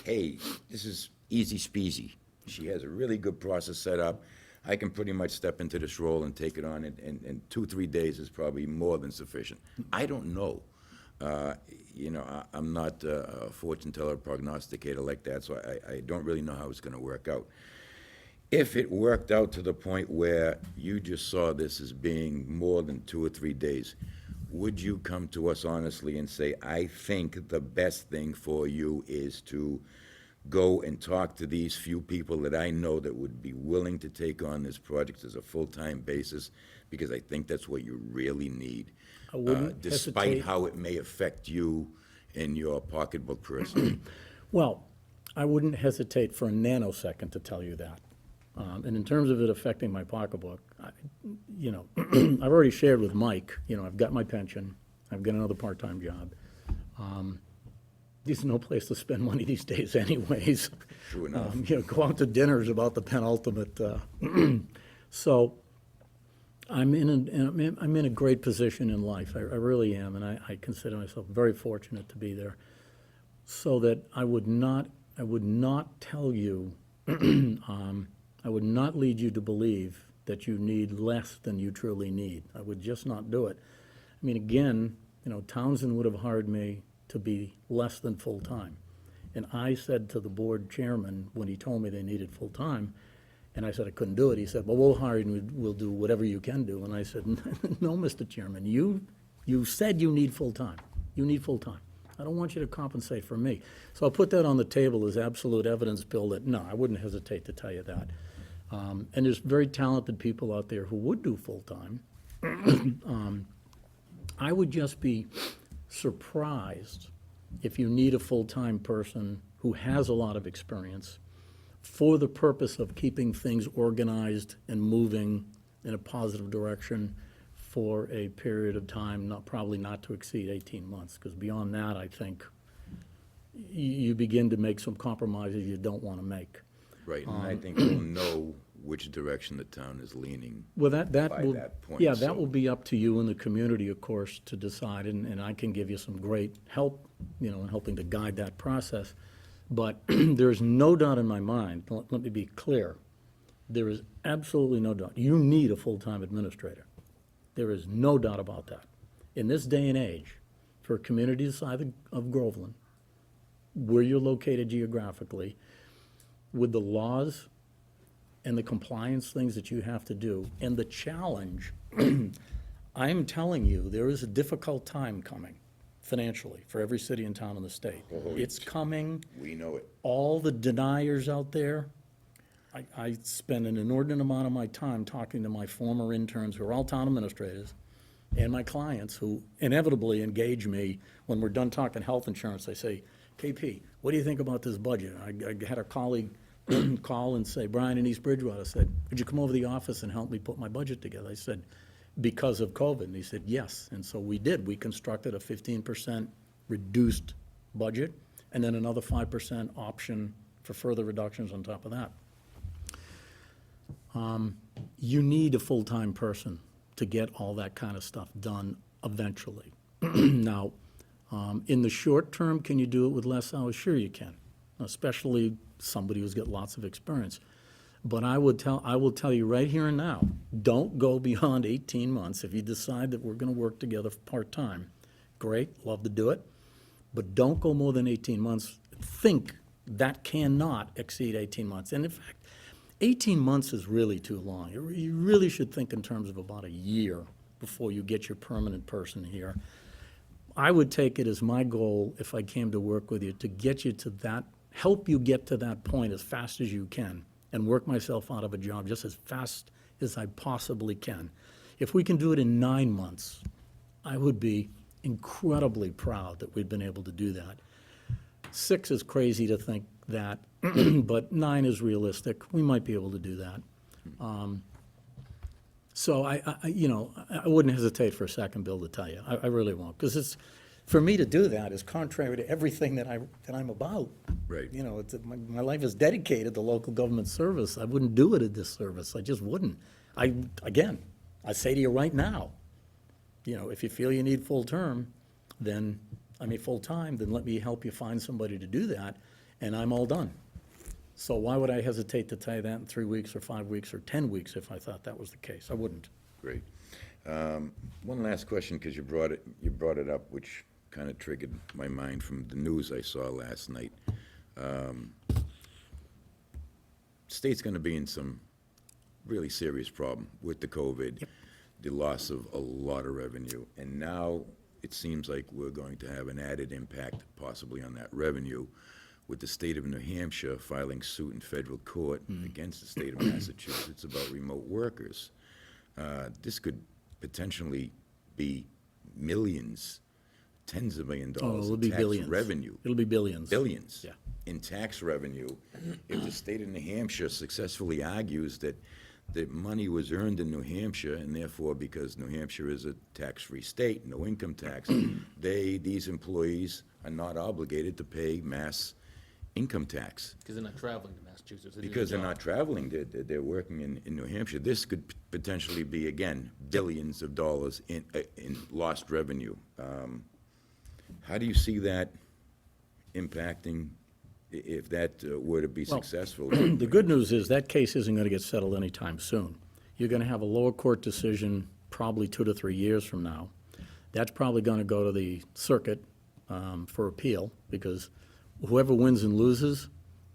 hey, this is easy speasy. She has a really good process set up. I can pretty much step into this role and take it on, and 2, 3 days is probably more than sufficient. I don't know. I'm not a fortune teller, prognosticator like that, so I don't really know how it's gonna work out. If it worked out to the point where you just saw this as being more than 2 or 3 days, would you come to us honestly and say, I think the best thing for you is to go and talk to these few people that I know that would be willing to take on this project as a full-time basis, because I think that's what you really need, I wouldn't despite hesitate- how it may affect you in your pocketbook personally. Well, I wouldn't hesitate for a nanosecond to tell you that. And in terms of it affecting my pocketbook, I've already shared with Mike, I've got my pension, I've got another part-time job. There's no place to spend money these days anyways. True enough. Go out to dinner is about the penultimate. So I'm in a great position in life. I really am, and I consider myself very fortunate to be there. So that I would not tell you, I would not lead you to believe that you need less than you truly need. I would just not do it. I mean, again, Townsend would have hired me to be less than full-time. And I said to the board chairman, when he told me they needed full-time, and I said I couldn't do it, he said, well, we'll hire you and we'll do whatever you can do. And I said, no, Mr. Chairman, you said you need full-time. You need full-time. I don't want you to compensate for me. So I'll put that on the table as absolute evidence, Bill, that no, I wouldn't hesitate to tell you that. And there's very talented people out there who would do full-time. I would just be surprised if you need a full-time person who has a lot of experience for the purpose of keeping things organized and moving in a positive direction for a period of time, probably not to exceed 18 months, because beyond that, I think you begin to make some compromises you don't want to make. Right, and I think we'll know which direction the town is leaning. Well, that By will, that point, yeah, so- that will be up to you and the community, of course, to decide, and I can give you some great help, in helping to guide that process. But there's no doubt in my mind, let me be clear, there is absolutely no doubt, you need a full-time administrator. There is no doubt about that. in this day and age, for a community the size of Groveland, where you're located geographically, with the laws and the compliance things that you have to do, and the challenge, I'm telling you, there is a difficult time coming financially for every city and town in the state. Oh, It's coming. We know it. All the deniers out there, I spend an inordinate amount of my time talking to my former interns, who are all town administrators, and my clients, who inevitably engage me when we're done talking health insurance. They say, KP, what do you think about this budget? I had a colleague call and say, Brian in East Bridgewater said, would you come over to the office and help me put my budget together? I said, because of COVID. And he said, yes. And so we did. We constructed a 15% reduced budget, and then another 5% option for further reductions on top of that. You need a full-time person to get all that kind of stuff done eventually. Now, in the short term, can you do it with less hours? Sure you can, especially somebody who's got lots of experience. But I will tell you right here and now, don't go beyond 18 months. If you decide that we're gonna work together part-time, great, love to do it. But don't go more than 18 months. Think that cannot exceed 18 months. And in fact, 18 months is really too long. You really should think in terms of about a year before you get your permanent person here. I would take it as my goal, if I came to work with you, to get you to that, help you get to that point as fast as you can, and work myself out of a job just as fast as I possibly can. If we can do it in 9 months, I would be incredibly proud that we've been able to do that. 6 is crazy to think that, but 9 is realistic. We might be able to do that. So I wouldn't hesitate for a second, Bill, to tell you. I really won't, because it's, for me to do that is contrary to everything that I'm about. Right. You know, my life is dedicated to local government service. I wouldn't do it a disservice. I just wouldn't. I say to you right now, you know, if you feel you need full-time, then let me help you find somebody to do that, and I'm all done. So why would I hesitate to tell you that in 3 weeks or 5 weeks or 10 weeks if I thought that was the case? I wouldn't. Great. One last question, because you brought it up, which kind of triggered my mind from the news I saw last night. State's going to be in some really serious problem with the COVID, the loss of a lot of revenue, and now it seems like we're going to have an added impact possibly on that revenue with the state of New Hampshire filing suit in federal court against the state of Massachusetts about remote workers. This could potentially be millions, tens of $millions It'll in be tax billions. revenue. It'll be billions. Billions. Yeah. In tax revenue, if the state of New Hampshire successfully argues that the money was earned in New Hampshire, and therefore, because New Hampshire is a tax-free state, no income tax, these employees are not obligated to pay mass income tax. Because they're not traveling to Massachusetts. Because they're not traveling, they're working in New Hampshire. This could potentially be, again, billions of dollars in lost revenue. How do you see that impacting, if that were to be successful? The good news is that case isn't going to get settled anytime soon. You're going to have a lower court decision probably 2 to 3 years from now. That's probably going to go to the circuit for appeal, because whoever wins and loses,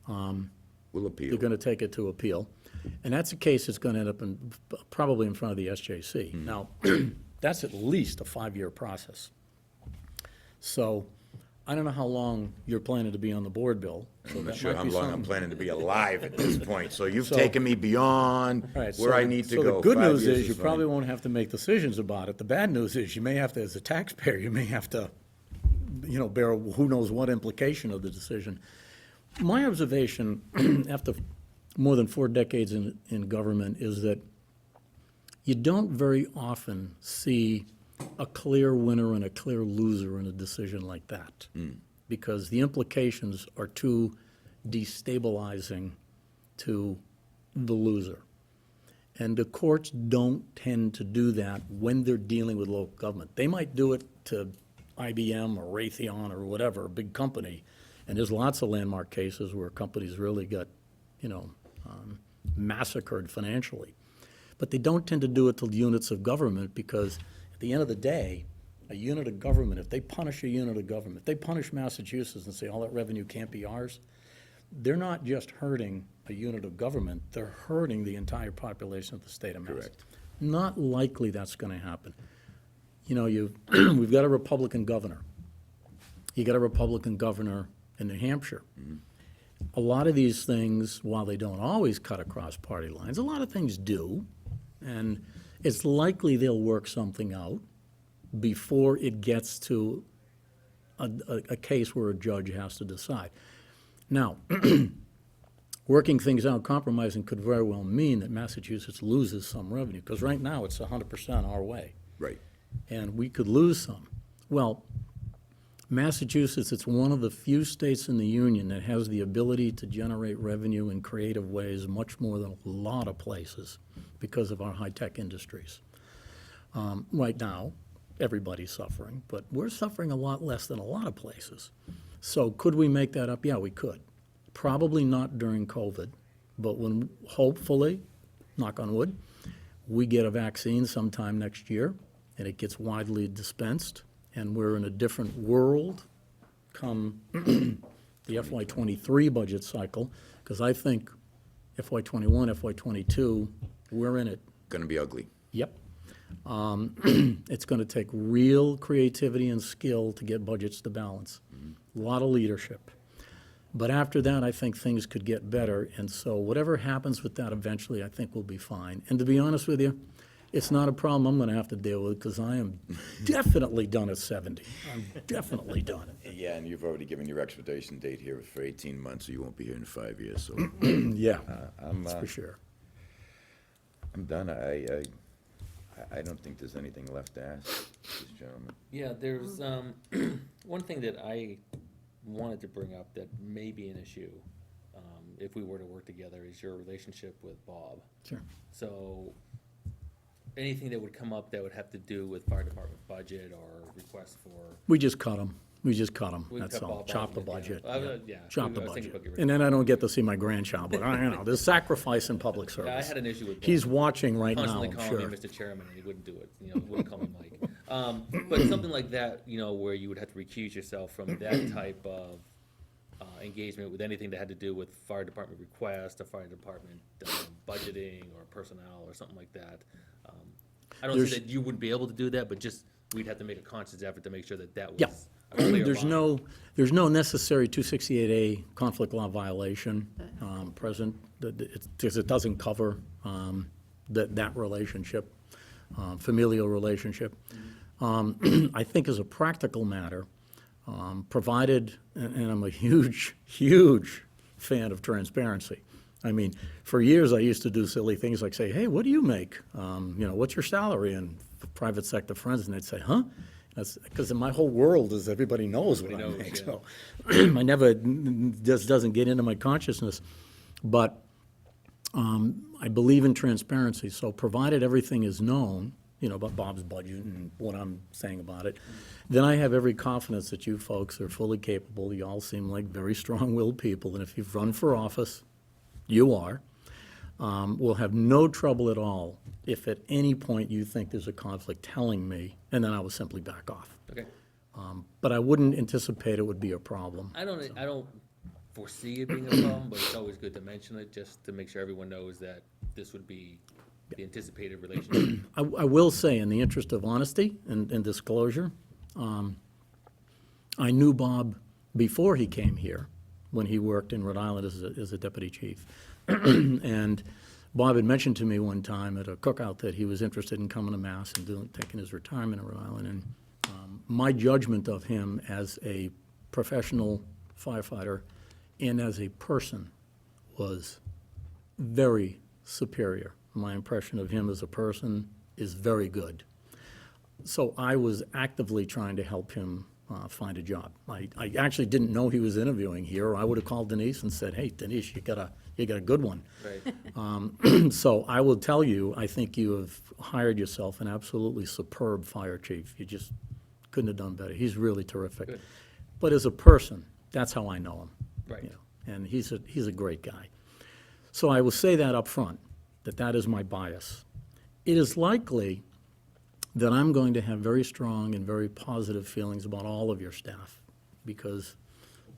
Will appeal. they're going to take it to appeal. And that's a case that's going to end up probably in front of the SJC. Now, that's at least a 5-year process. So I don't know how long you're planning to be on the board, Bill. So I'm not that sure might how be long I'm something. planning to be alive at this point, so you've So- taken me beyond All right, where so I the- need to So go. the good 5 news years is you fine. probably won't have to make decisions about it. The bad news is you may have to, as a taxpayer, you may have to, bear who knows what implication of the decision. My observation after more than 4 decades in government is that you don't very often see a clear winner and a clear loser in a decision like that. Because the implications are too destabilizing to the loser. And the courts don't tend to do that when they're dealing with local government. They might do it to IBM or Raytheon or whatever, a big company. And there's lots of landmark cases where companies really got, massacred financially. But they don't tend to do it to units of government, because at the end of the day, a unit of government, if they punish a unit of government, if they punish Massachusetts and say all that revenue can't be ours, they're not just hurting a unit of government, they're hurting the entire population of the state of Mass. Correct. Not likely that's gonna happen. You know, we've got a Republican governor. You got a Republican governor in New Hampshire. A lot of these things, while they don't always cut across party lines, a lot of things do. And it's likely they'll work something out before it gets to a case where a judge has to decide. Now, working things out, compromising could very well mean that Massachusetts loses some revenue, because right now it's 100% our way, Right. and we could lose some. Well, Massachusetts, it's one of the few states in the union that has the ability to generate revenue in creative ways much more than a lot of places because of our high-tech industries. Right now, everybody's suffering, but we're suffering a lot less than a lot of places. So could we make that up? Yeah, we could. Probably not during COVID, but when, hopefully, knock on wood, we get a vaccine sometime next year, and it gets widely dispensed, and we're in a different world come the FY '23 budget cycle, because I think FY '21, FY '22, we're in it. Gonna be ugly. Yep. It's gonna take real creativity and skill to get budgets to balance. A lot of leadership. But after that, I think things could get better, and so whatever happens with that eventually, I think we'll be fine. And to be honest with you, it's not a problem I'm gonna have to deal with, because I am definitely done at 70. I'm definitely done. Yeah, and you've already given your expiration date here for 18 months, so you won't be here in 5 years, so Yeah, I'm, that's for sure. I'm done. I don't think there's anything left to ask this gentleman. Yeah, there's, one thing that I wanted to bring up that may be an issue, if we were to work together, is your relationship with Bob. Sure. So, anything that would come up that would have to do with fire department budget or requests for, We just cut them. We just cut them, We that's cut all. Bob Chop off, the yeah. budget. Yeah. Chop the I was thinking budget. about getting rid And of then I don't get to see my grandchild, but I, there's sacrifice in public Yeah, I service. had an issue with Bob. He's watching right now, Constantly I'm calling sure. me Mr. Chairman, and he wouldn't do it, he wouldn't call me Mike. But something like that, where you would have to recuse yourself from that type of engagement with anything that had to do with fire department requests, or fire department budgeting, or personnel, or something like that. I don't There's- say that you wouldn't be able to do that, but just, we'd have to make a conscious effort to make sure that that Yeah. was a clear There's line. there's no necessary 268A conflict law violation present, because it doesn't cover that relationship, familial relationship. I think as a practical matter, provided, and I'm a huge, huge fan of transparency. I mean, for years, I used to do silly things like say, hey, what do you make? What's your salary? And private sector friends, and they'd say, huh? That's because my whole world is everybody knows what I Everybody make. knows, So I never, just doesn't get into my consciousness. But I believe in transparency, so provided everything is known, about Bob's budget and what I'm saying about it, then I have every confidence that you folks are fully capable. You all seem like very strong-willed people, and if you've run for office, you are, will have no trouble at all if at any point you think there's a conflict telling me, and then I will simply back off. Okay. But I wouldn't anticipate it would be a problem. I don't foresee it being a problem, but it's always good to mention it, just to make sure everyone knows that this would be the anticipated relationship. I will say, in the interest of honesty and disclosure, I knew Bob before he came here, when he worked in Rhode Island as a deputy chief. And Bob had mentioned to me one time at a cookout that he was interested in coming to Mass and taking his retirement in Rhode Island. And my judgment of him as a professional firefighter and as a person was very superior. My impression of him as a person is very good. So I was actively trying to help him find a job. I actually didn't know he was interviewing here, or I would have called Denise and said, hey, Denise, you got a good one. Right. So I will tell you, I think you have hired yourself an absolutely superb fire chief. You just couldn't have done better. He's really terrific. Good. But as a person, that's how I know him. Right. And he's a great guy. So I will say that up front, that is my bias. It is likely that I'm going to have very strong and very positive feelings about all of your staff, because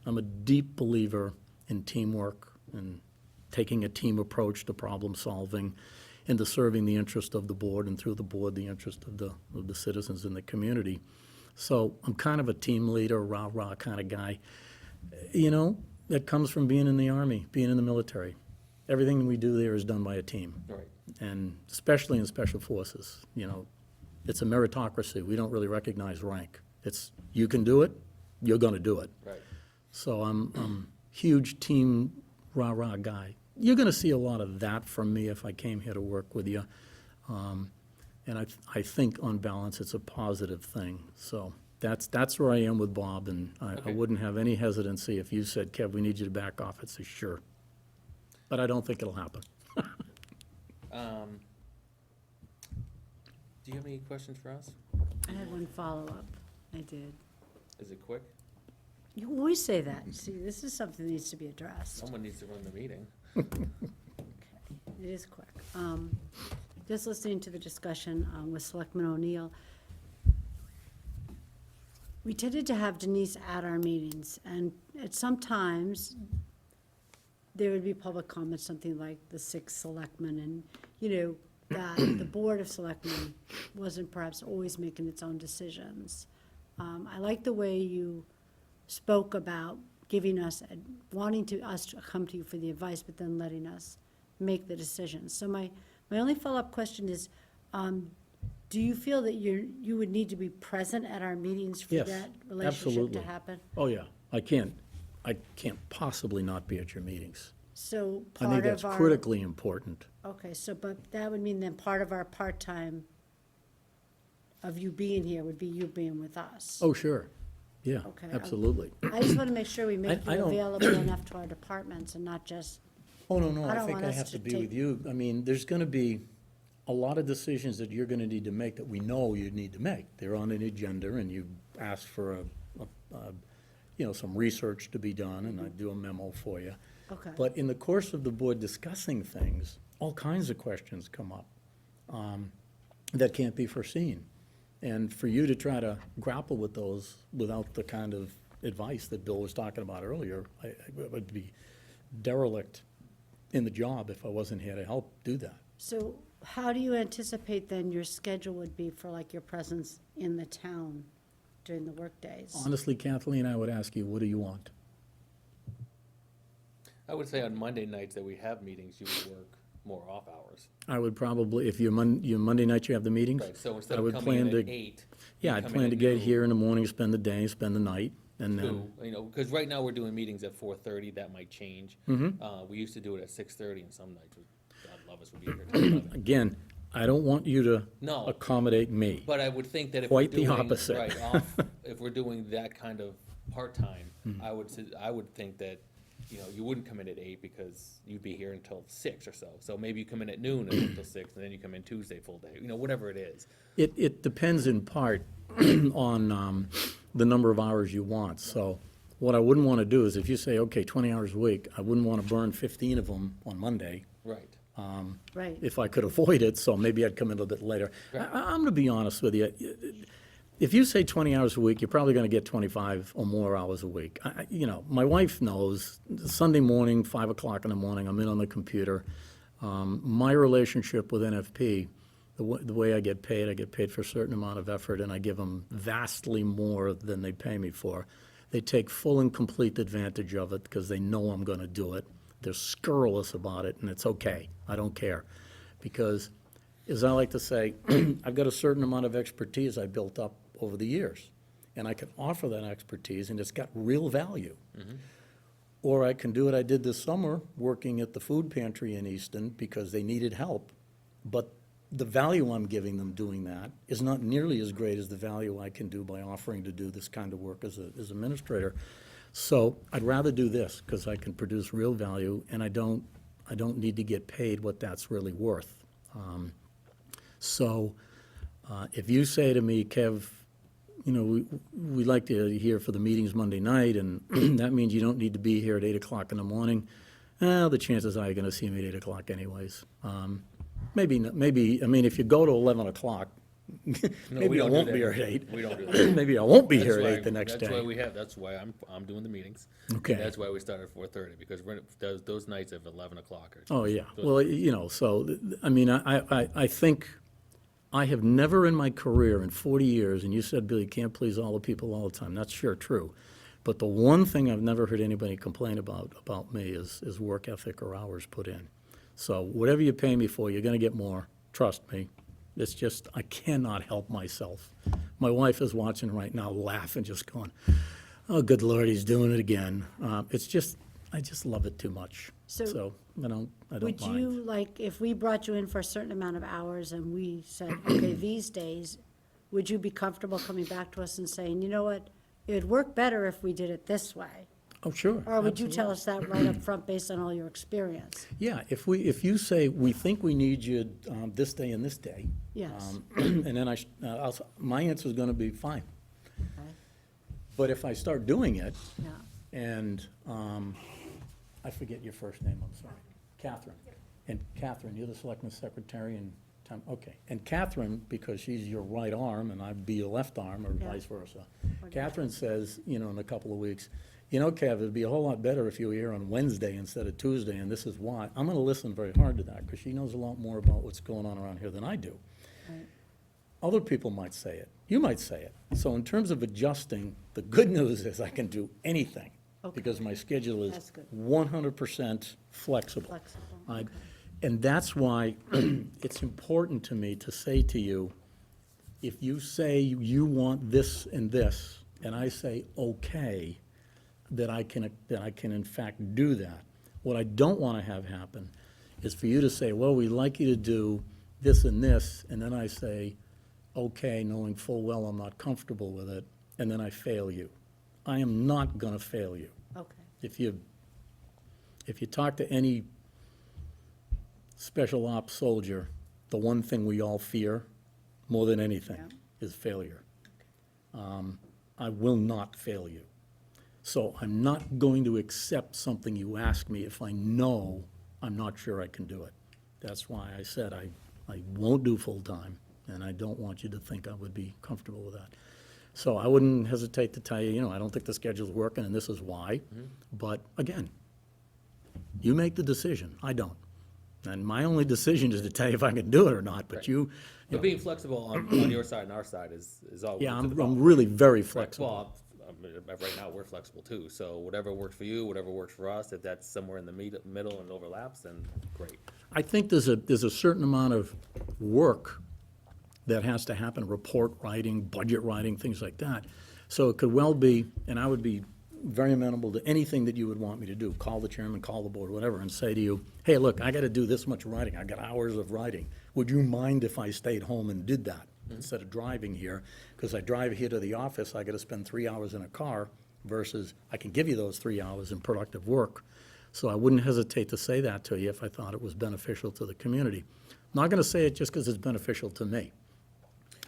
I'm a deep believer in teamwork and taking a team approach to problem solving and to serving the interest of the board, and through the board, the interest of the citizens in the community. So I'm kind of a team leader, rah-rah kind of guy. You know, that comes from being in the Army, being in the military. Everything we do there is done by a team. Right. And especially in special forces, you know, it's a meritocracy. We don't really recognize rank. It's, you can do it, you're gonna do it. Right. So I'm huge team rah-rah guy. You're gonna see a lot of that from me if I came here to work with you. And I think on balance, it's a positive thing. So that's where I am with Bob, and I Okay. wouldn't have any hesitancy if you said, Kev, we need you to back off. I'd say, sure. But I don't think it'll happen. Do you have any questions for us? I had one follow-up. I did. Is it quick? You always say that. See, this is something that needs to be addressed. Someone needs to run the meeting. It is quick. Just listening to the discussion with Selectman O'Neill, we tended to have Denise at our meetings, and at sometimes there would be public comments, something like the 6 selectmen, and, you know, that the Board of Selectmen wasn't perhaps always making its own decisions. I like the way you spoke about giving us, wanting us to come to you for the advice, but then letting us make the decisions. So my only follow-up question is, do you feel that you would need to be present at our meetings for Yes, that relationship absolutely. to happen? Oh, yeah. I can't possibly not be at your meetings. So I part think of that's our. critically important. Okay, so, but that would mean then part of our part-time of you being here would be you being with us. Oh, sure. Yeah, Okay, absolutely. I just want to make sure we make I you don't- available enough to our departments and not just, Oh, no, I I don't think want I us have to to be take- with you. I mean, there's gonna be a lot of decisions that you're gonna need to make that we know you need to make. They're on an agenda, and you ask for you know, some research to be done, and I do a memo for you. okay. But in the course of the board discussing things, all kinds of questions come up that can't be foreseen. And for you to try to grapple with those without the kind of advice that Bill was talking about earlier, I would be derelict in the job if I wasn't here to help do that. So how do you anticipate then your schedule would be for like your presence in the town during the workdays? Honestly, Kathleen, I would ask you, what do you want? I would say on Monday nights that we have meetings, you would work more off hours. I would probably, if your Monday night you have the meetings? Right, so instead I of would coming in plan at to- 8. Yeah, you I'd come plan in to at get noon, here in the morning, spend the day, spend the night, and then, 2, you know, because right now we're doing meetings at 4:30, that might change. We used to do it at 6:30, and some nights, God love us, would be here till 11. again, I don't want you to No. accommodate me. But I would think that if we're Quite the doing, opposite. right, off, if we're doing that kind of part-time, I would think that, you know, you wouldn't come in at 8 because you'd be here until 6 or so. So maybe you come in at noon and until 6, and then you come in Tuesday full day, you know, whatever it is. It depends in part on the number of hours you want. So what I wouldn't want to do is if you say, okay, 20 hours a week, I wouldn't want to burn 15 of them on Monday Right. Right. if I could avoid it, so maybe I'd come in a little bit later. Right. I'm going to be honest with you. If you say 20 hours a week, you're probably going to get 25 or more hours a week. You know, my wife knows, Sunday morning, 5 o'clock in the morning, I'm in on the computer. My relationship with NFP, the way I get paid for a certain amount of effort, and I give them vastly more than they pay me for. They take full and complete advantage of it because they know I'm going to do it. They're scurrilous about it, and it's okay. I don't care. Because, as I like to say, I've got a certain amount of expertise I built up over the years, and I can offer that expertise, and it's got real value. Or I can do what I did this summer, working at the food pantry in Easton, because they needed help, but the value I'm giving them doing that is not nearly as great as the value I can do by offering to do this kind of work as administrator. So I'd rather do this, because I can produce real value, and I don't need to get paid what that's really worth. So if you say to me, Kev, you know, we like to hear for the meetings Monday night, and that means you don't need to be here at 8 o'clock in the morning, the chances are you're going to see me at 8 o'clock anyways. Maybe, I mean, if you go to 11 o'clock, No, we Maybe I don't do won't that. be here at 8. We don't do that. Maybe I won't be That's here at why- 8 the next That's why day. we have, that's why I'm doing the meetings. Okay. And that's why we start at 4:30, because those nights of 11 o'clock are. Oh, yeah. those- Well, so, I mean, I think I have never in my career, in 40 years, and you said, Bill, you can't please all the people all the time. That's sure true. But the one thing I've never heard anybody complain about me is work ethic or hours put in. So whatever you pay me for, you're gonna get more, trust me. It's just, I cannot help myself. My wife is watching right now, laughing, just going, oh, good Lord, he's doing it again. It's just, I just love it too much. So So, I don't Would mind. you, like, if we brought you in for a certain amount of hours and we said, okay, these days, would you be comfortable coming back to us and saying, you know what, it would work better if we did it this way? Oh, sure. Or would you absolutely. tell us that right up front based on all your experience? Yeah, if you say, we think we need you this day and this day. Yes. And then my answer's gonna be fine. Okay. But if I start doing it, Yeah, and, I forget your first name, I'm sorry. Catherine. And Catherine, you're the selectman secretary and town, okay. And Catherine, because she's your right arm and I'd be your left arm, or Yeah. vice versa. Catherine says, in a couple of weeks, Kev, it'd be a whole lot better if you were here on Wednesday instead of Tuesday, and this is why. I'm gonna listen very hard to that, because she knows a lot more about what's going on around here than I do. right. Other people might say it. You might say it. So in terms of adjusting, the good news is I can do anything, Okay. because my schedule is That's good. 100% flexible. Flexible, I- okay. And that's why it's important to me to say to you, if you say you want this and this, and I say, okay, that I can in fact do that. What I don't want to have happen is for you to say, well, we'd like you to do this and this, and then I say, okay, knowing full well I'm not comfortable with it, and then I fail you. I am not going to fail you. Okay, If you talk to any special ops soldier, the one thing we all fear more than anything is failure. I will not fail you. So I'm not going to accept something you ask me if I know I'm not sure I can do it. That's why I said I won't do full-time, and I don't want you to think I would be comfortable with that. So I wouldn't hesitate to tell you, I don't think the schedule's working, and this is why. But again, you make the decision, I don't. And my only decision is to tell you if I can do it or not, but Right. you But being flexible on your side and our side is all. yeah, to the I'm ball. really very Right, flexible. well, right now, we're flexible too, so whatever works for you, whatever works for us, if that's somewhere in the middle and overlaps, then great. I think there's a certain amount of work that has to happen, report writing, budget writing, things like that. So it could well be, and I would be very amenable to anything that you would want me to do. Call the chairman, call the board, whatever, and say to you, hey, look, I gotta do this much writing, I got hours of writing. Would you mind if I stayed home and did that instead of driving here? Because I drive here to the office, I gotta spend 3 hours in a car versus I can give you those 3 hours in productive work. So I wouldn't hesitate to say that to you if I thought it was beneficial to the community. I'm not gonna say it just because it's beneficial to me.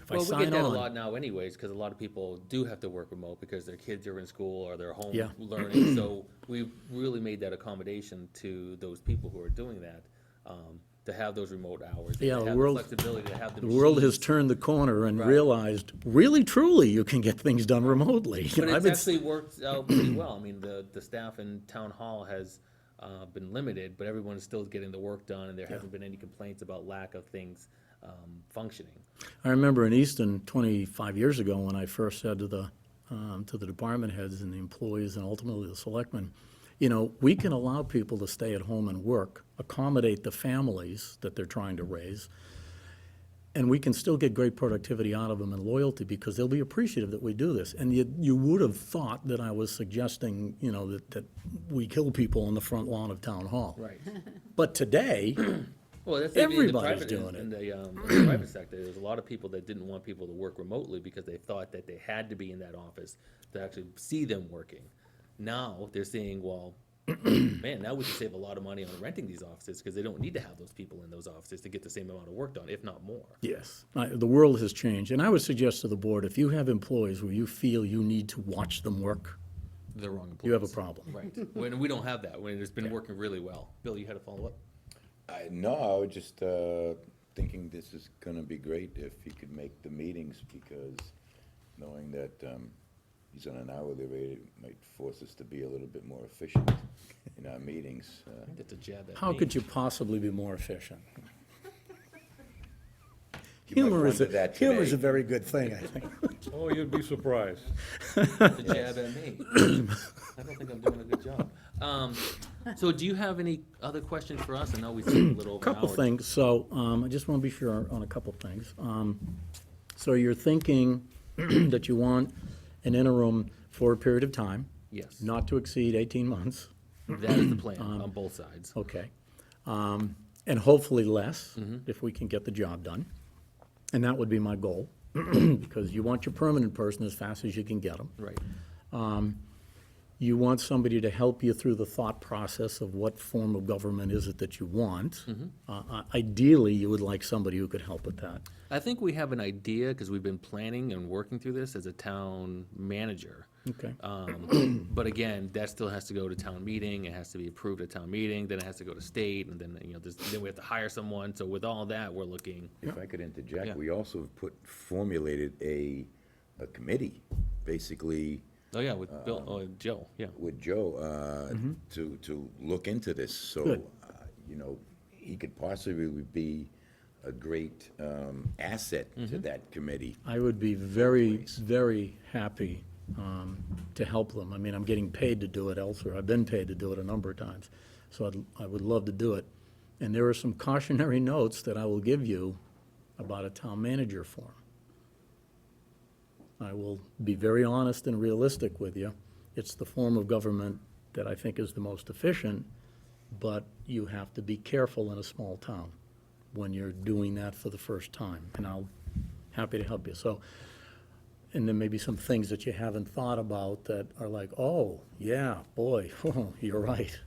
If I Well, we get sign that a on, lot now anyways, because a lot of people do have to work remote because their kids are in school or they're home Yeah. learning. So we've really made that accommodation to those people who are doing that, to have those remote hours. and Yeah, to the have world- flexibility to have the the world has machines. turned the corner and Right. realized, really, truly, you can get things done remotely. But I've it's been- actually worked out pretty well. I mean, the staff in town hall has been limited, but everyone is still getting the work done, and there hasn't been any complaints about lack of things functioning. I remember in Easton 25 years ago, when I first said to the department heads and the employees and ultimately the selectmen, we can allow people to stay at home and work, accommodate the families that they're trying to raise, and we can still get great productivity out of them and loyalty because they'll be appreciative that we do this. And you would have thought that I was suggesting, that we kill people on the front lawn of town hall. Right. But today, Well, that's like in the Everybody's private, doing it. in the private sector. There's a lot of people that didn't want people to work remotely because they thought that they had to be in that office to actually see them working. Now they're seeing, well, man, now we can save a lot of money on renting these offices because they don't need to have those people in those offices to get the same amount of work done, if not more. yes, the world has changed. And I would suggest to the board, if you have employees where you feel you need to watch them work, The wrong employees. you have a problem. Right. When we don't have that, when it's been working really well. Bill, you had a follow-up? No, I would just thinking this is gonna be great if he could make the meetings, because knowing that he's on an hourly rate, it might force us to be a little bit more efficient in our meetings. That's a jab at How me. could you possibly be more efficient? You might Humor is, wonder that humor is a today. very good thing, I think. Oh, you'd be surprised. That's a jab at me. I don't think I'm doing a good job. So do you have any other questions for us? I know we spent a little over an Couple hour. things, so, I just want to be sure on a couple things. So you're thinking that you want an interim for a period of time, Yes, not to exceed 18 months, that is the plan on both sides. okay? And hopefully less, Mm-hmm. if we can get the job done. And that would be my goal, because you want your permanent person as fast as you can get them. Right, You want somebody to help you through the thought process of what form of government is it that you want. Ideally, you would like somebody who could help with that. I think we have an idea, because we've been planning and working through this as a town manager. Okay. But again, that still has to go to town meeting, it has to be approved at town meeting, then it has to go to state, and then, then we have to hire someone, so with all that, we're looking. If I could Yeah. interject, we also formulated a committee, basically, Oh, yeah, with Bill, Joe, yeah. with Joe, to look into this, so, Good. He could possibly be a great asset to that committee. I would be very, very happy to help them. I mean, I'm getting paid to do it elsewhere. I've been paid to do it a number of times, so I would love to do it. And there are some cautionary notes that I will give you about a town manager form. I will be very honest and realistic with you. It's the form of government that I think is the most efficient, but you have to be careful in a small town when you're doing that for the first time, and I'll, happy to help you. So, and then maybe some things that you haven't thought about that are like, oh, yeah, boy, you're right.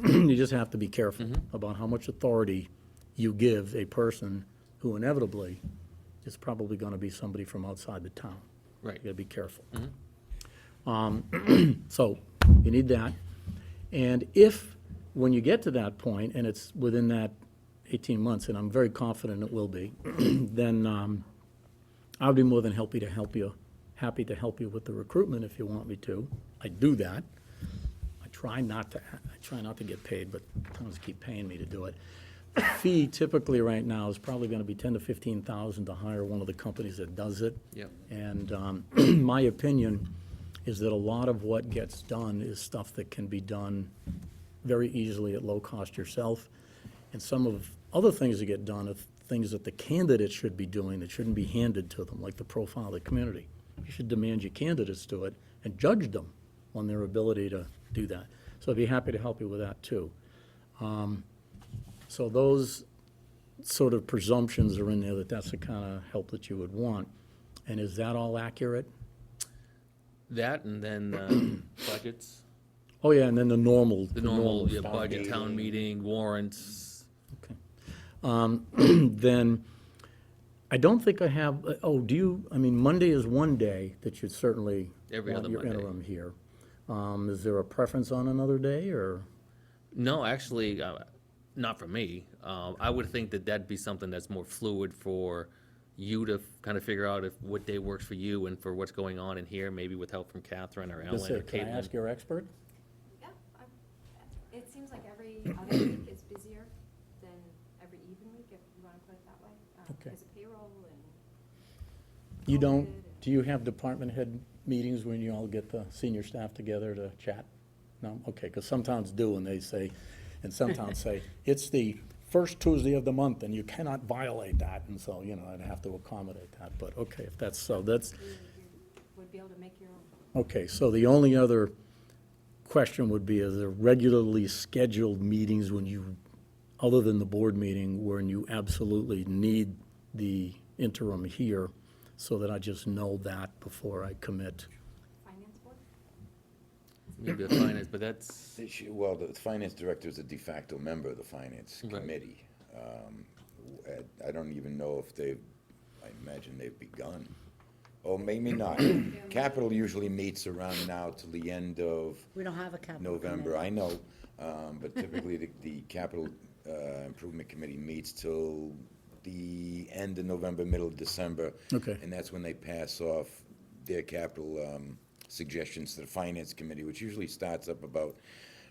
You just have to be careful about how much authority you give a person who inevitably is probably gonna be somebody from outside the town. Right. You gotta be careful. So, you need that. And if, when you get to that point, and it's within that 18 months, and I'm very confident it will be, then I'll be more than happy to help you with the recruitment if you want me to. I do that. I try not to get paid, but towns keep paying me to do it. The fee typically right now is probably gonna be 10 to 15,000 to hire one of the companies that does it. Yep. And my opinion is that a lot of what gets done is stuff that can be done very easily at low cost yourself. And some of other things that get done are things that the candidates should be doing that shouldn't be handed to them, like the profile of the community. You should demand your candidates do it and judge them on their ability to do that. So I'd be happy to help you with that, too. So those sort of presumptions are in there that that's the kind of help that you would want. And is that all accurate? That, and then budgets, Oh, yeah, and then the normal. the normal, yeah, stuff. budget, town meeting, warrants. Okay. Then, I don't think I have, I mean, Monday is one day that you'd certainly Every want other your Monday. interim here. Is there a preference on another day, or? No, actually, not for me. I would think that that'd be something that's more fluid for you to kind of figure out what day works for you and for what's going on in here, maybe with help from Catherine or Ellen or Can I ask Caitlin. your expert? Yeah, it seems like every other week is busier than every even week, if you wanna put it that way. Okay. Because of payroll and. You don't, COVID and- do you have department head meetings when you all get the senior staff together to chat? No? Okay, because some towns do, and they say, and some towns say, it's the first Tuesday of the month, and you cannot violate that, and so, I'd have to accommodate that, but, okay, if that's so, that's, You would be able to make your own. okay, so the only other question would be, is there regularly scheduled meetings when you, other than the board meeting, when you absolutely need the interim here, so that I just know that before I commit? Finance board? Maybe a finance, but that's, Well, the finance director is a de facto member of the finance Right. committee. I don't even know if I imagine they've begun. Oh, maybe not. Capital usually meets around now till the end of We don't have a capital November, committee. I know. But typically, the capital improvement committee meets till the end of November, middle of December. Okay. And that's when they pass off their capital suggestions to the Finance Committee, which usually starts up about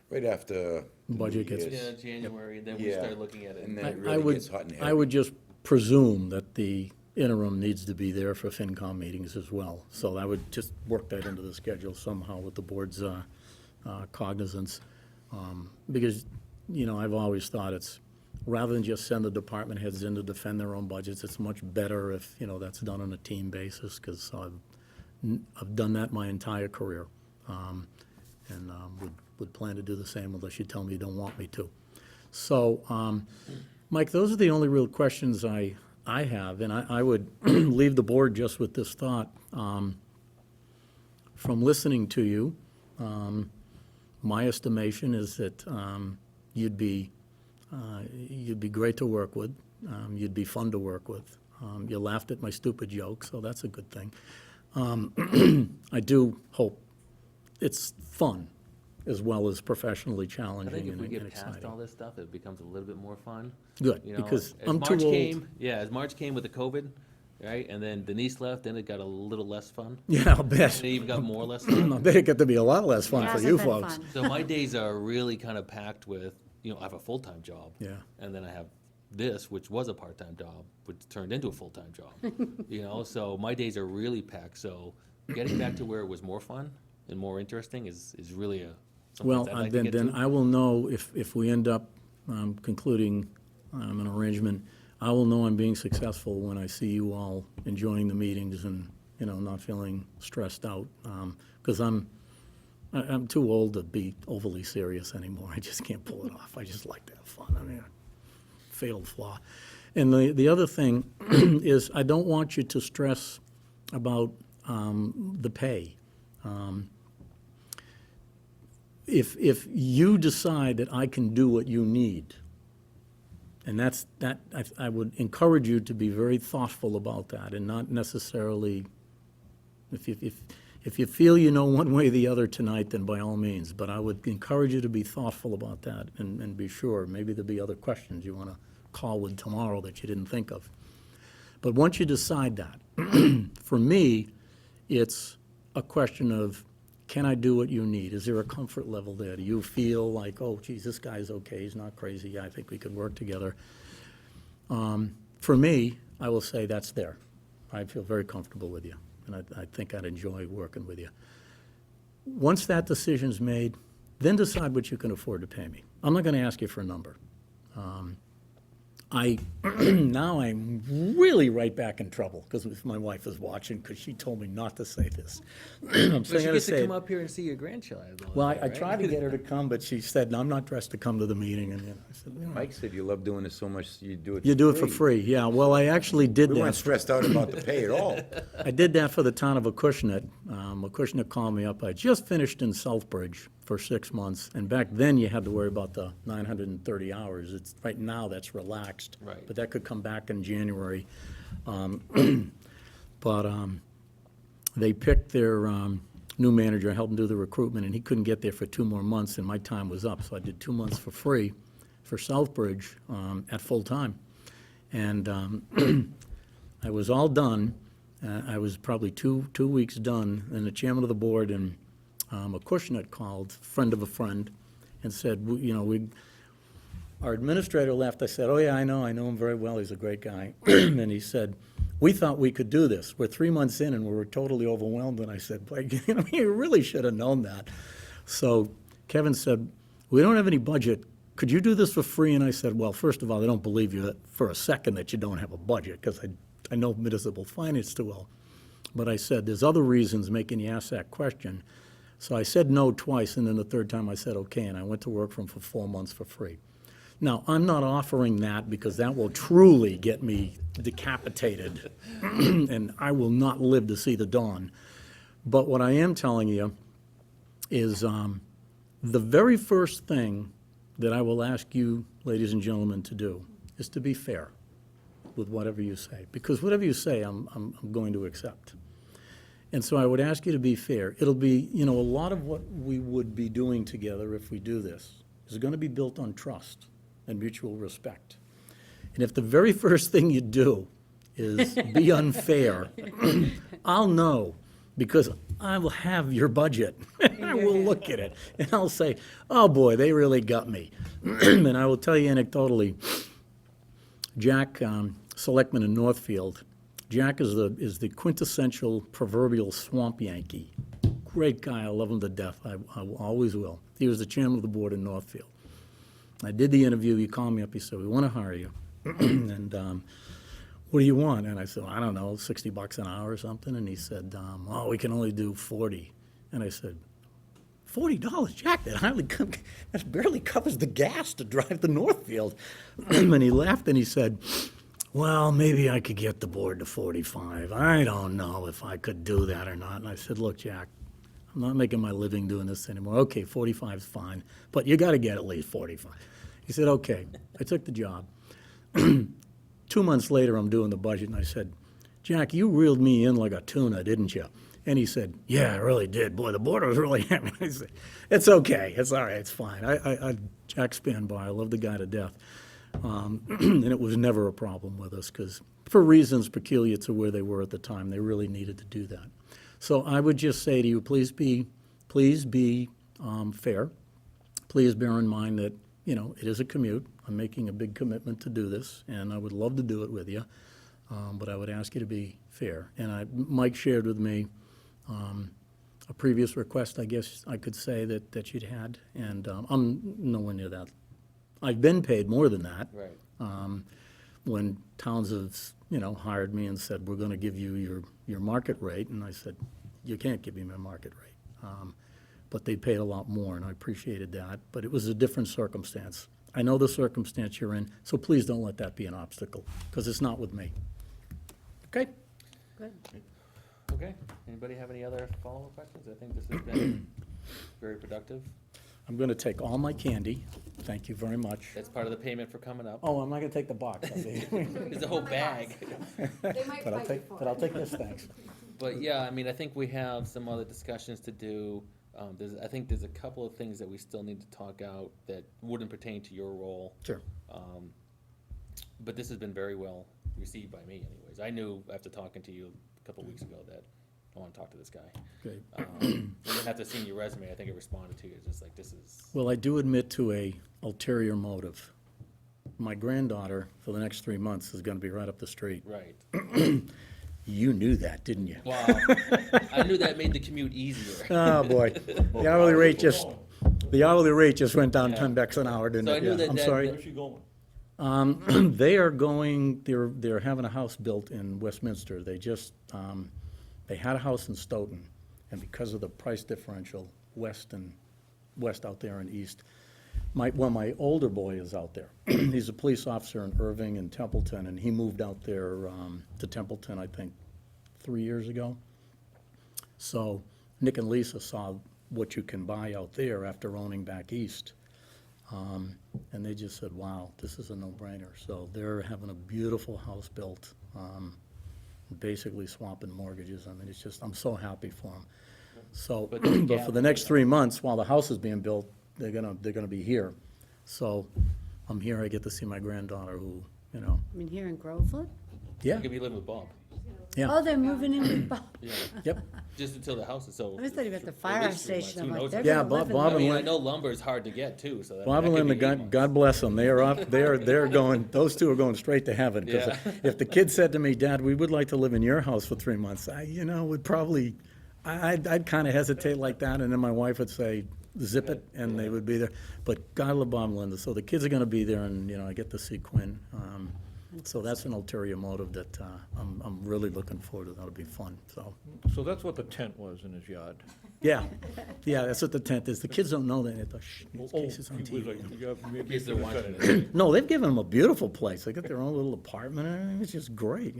right after. the Budget New gets- Year's. Yeah, January, then we Yeah. start looking at it. And then it I really would- gets hot and heavy. I would just presume that the interim needs to be there for FinCom meetings as well. So I would just work that into the schedule somehow with the board's cognizance. Because, you know, I've always thought it's, rather than just send the department heads in to defend their own budgets, it's much better if, you know, that's done on a team basis, because I've done that my entire career. And would plan to do the same unless you tell me you don't want me to. So, Mike, those are the only real questions I have, and I would leave the board just with this thought. From listening to you, my estimation is that you'd be great to work with. You'd be fun to work with. You laughed at my stupid joke, so that's a good thing. I do hope it's fun as well as professionally I challenging think if and we and get past exciting. all this stuff, it becomes a little bit more fun. Good, You know, because as I'm too March old. came, yeah, as March came with the COVID, right, and then Denise left, then it got a little less fun. Yeah, I'll bet. And it even got more less I fun. bet it got to be a lot less fun for Hasn't you been folks. fun. So my days are really kind of packed with, you know, I have a full-time job. Yeah. And then I have this, which was a part-time job, which turned into a full-time job. You know, so my days are really packed, so getting back to where it was more fun and more interesting is really something Well, I'd like to then, get then to. I will know if we end up concluding an arrangement, I will know I'm being successful when I see you all enjoying the meetings and, you know, not feeling stressed out. Because I'm too old to be overly serious anymore. I just can't pull it off. I just like to have fun. I mean, fatal flaw. And the other thing is, I don't want you to stress about the pay. If you decide that I can do what you need, and I would encourage you to be very thoughtful about that, and not necessarily, if you feel you know one way or the other tonight, then by all means, but I would encourage you to be thoughtful about that, and be sure, maybe there'll be other questions you want to call with tomorrow that you didn't think of. But once you decide that, for me, it's a question of, can I do what you need? Is there a comfort level there? Do you feel like, oh, geez, this guy's okay, he's not crazy, yeah, I think we could work together? For me, I will say that's there. I feel very comfortable with you, and I think I'd enjoy working with you. Once that decision's made, then decide what you can afford to pay me. I'm not gonna ask you for a number. Now I'm really right back in trouble, because if my wife is watching, because she told me not to say this. I'm But still she gonna gets to say come it. up here and see your grandchild. all Well, day, I right? tried to get her to come, but she said, no, I'm not dressed to come to the meeting, and, you know, I said, you know, Mike said you love doing this so much, you do it. you do it for free, yeah, well, I actually did We weren't that. stressed out about the pay at all. I did that for the town of Acushnet. Acushnet called me up. I just finished in Southbridge for 6 months, and back then you had to worry about the 930 hours. It's, right now, that's relaxed. Right. But that could come back in January. But they picked their new manager, helped him do the recruitment, and he couldn't get there for 2 more months, and my time was up. So I did 2 months for free for Southbridge at full time. And I was all done. I was probably two weeks done, and the chairman of the board and Acushnet called, friend of a friend, and said, you know, our administrator left. I said, oh, yeah, I know him very well. He's a great guy. And he said, we thought we could do this. We're 3 months in, and we were totally overwhelmed. And I said, "Boy, you know, you really should have known that." So Kevin said, we don't have any budget. Could you do this for free? And I said, well, first of all, I don't believe you for a second that you don't have a budget, because I know municipal finance too well. But I said, there's other reasons making you ask that question. So I said no twice, and then the third time I said okay, and I went to work for him for 4 months for free. Now, I'm not offering that because that will truly get me decapitated, and I will not live to see the dawn. But what I am telling you is the very first thing that I will ask you, ladies and gentlemen, to do is to be fair with whatever you say, because whatever you say, I'm going to accept. And so I would ask you to be fair. It'll be, you know, a lot of what we would be doing together if we do this is going to be built on trust and mutual respect. And if the very first thing you do is be unfair, I'll know, because I will have your budget. I will look at it, and I'll say, oh, boy, they really got me. And I will tell you anecdotally, Jack, Selectman in Northfield, Jack is the quintessential proverbial swamp Yankee. Great guy, I love him to death, I always will. He was the chairman of the board in Northfield. I did the interview, he called me up, he said, we want to hire you. And what do you want? And I said, I don't know, $60 an hour or something. And he said, oh, we can only do 40. And I said, $40, Jack, that barely covers the gas to drive to Northfield. And he laughed and he said, well, maybe I could get the board to 45. I don't know if I could do that or not. And I said, look, Jack, I'm not making my living doing this anymore. Okay, 45 is fine, but you got to get at least 45. He said, okay. I took the job. 2 months later, I'm doing the budget, and I said, Jack, you reeled me in like a tuna, didn't you? And he said, yeah, I really did. Boy, the board was really happy. I said, it's okay. It's all right. It's fine. Jack Spanbar, I love the guy to death. And it was never a problem with us, because for reasons peculiar to where they were at the time, they really needed to do that. So I would just say to you, please be fair. Please bear in mind that, it is a commute. I'm making a big commitment to do this, and I would love to do it with you, but I would ask you to be fair. And Mike shared with me a previous request, I guess I could say, that you'd had, and I'm nowhere near that. I've been paid more than that. Right. When towns have, hired me and said, we're going to give you your market rate, and I said, you can't give me my market rate. But they paid a lot more, and I appreciated that, but it was a different circumstance. I know the circumstance you're in, so please don't let that be an obstacle, because it's not with me. Okay? Good. Okay, anybody have any other follow-up questions? I think this has been very productive. I'm going to take all my candy. Thank you very much. That's part of the payment for coming up. Oh, I'm not going to take the box. There's a whole bag. They might fight you for it. But I'll take this, thanks. But yeah, I mean, I think we have some other discussions to do. I think there's a couple of things that we still need to talk out that wouldn't pertain to your role. Sure. But this has been very well received by me anyways. I knew after talking to you a couple of weeks ago that I want to talk to this guy. Great. And then after seeing your resume, I think it responded to you. It's just like, this is, Well, I do admit to a ulterior motive. My granddaughter, for the next 3 months, is going to be right up the street. right. You knew that, didn't you? Wow. I knew that made the commute easier. Oh, boy. The hourly rate just went down 10 bucks an hour, didn't So I it? knew Yeah, that I'm that- sorry. Where's she going? They are going, they're having a house built in Westminster. They just, they had a house in Stoughton, and because of the price differential, west out there and east, my older boy is out there. He's a police officer in Irving and Templeton, and he moved out there to Templeton, I think, 3 years ago. So Nick and Lisa saw what you can buy out there after owning back east. And they just said, wow, this is a no-brainer. So they're having a beautiful house built, basically swapping mortgages. I mean, it's just, I'm so happy for them. So, But the but for the next 3 months, while the house is being built, they're gonna be here. So I'm here, I get to see my granddaughter who, I mean, here in Groveland? yeah, You could be living with Bob. yeah, Oh, they're moving in with Bob. Yeah. yep. Just until the house is sold. I was thinking about the For at fire least 3 months. station. Who I'm like, knows? they're Yeah, gonna Bob- live in Bob I and mean, I Lynn- know lumber is hard to get too, so that Bob that and could Linda, be 8 God, months. God bless them, they are off, they're going, those two are going straight to heaven. 'Cause Yeah. if the kid said to me, Dad, we would like to live in your house for 3 months, would probably, I'd kind of hesitate like that, and then my wife would say, zip it, and they would be there. But God love Bob and Linda, so the kids are gonna be there, and, I get to see Quinn. So that's an ulterior motive that I'm really looking forward to, that'll be fun, so. So that's what the tent was in his yard. Yeah, that's what the tent is, the kids don't know that, in case it's on he was TV. like, "Yeah, maybe In case they're you could've watching said it. No, they've given them a beautiful place. They got their own little apartment and everything. It's just great,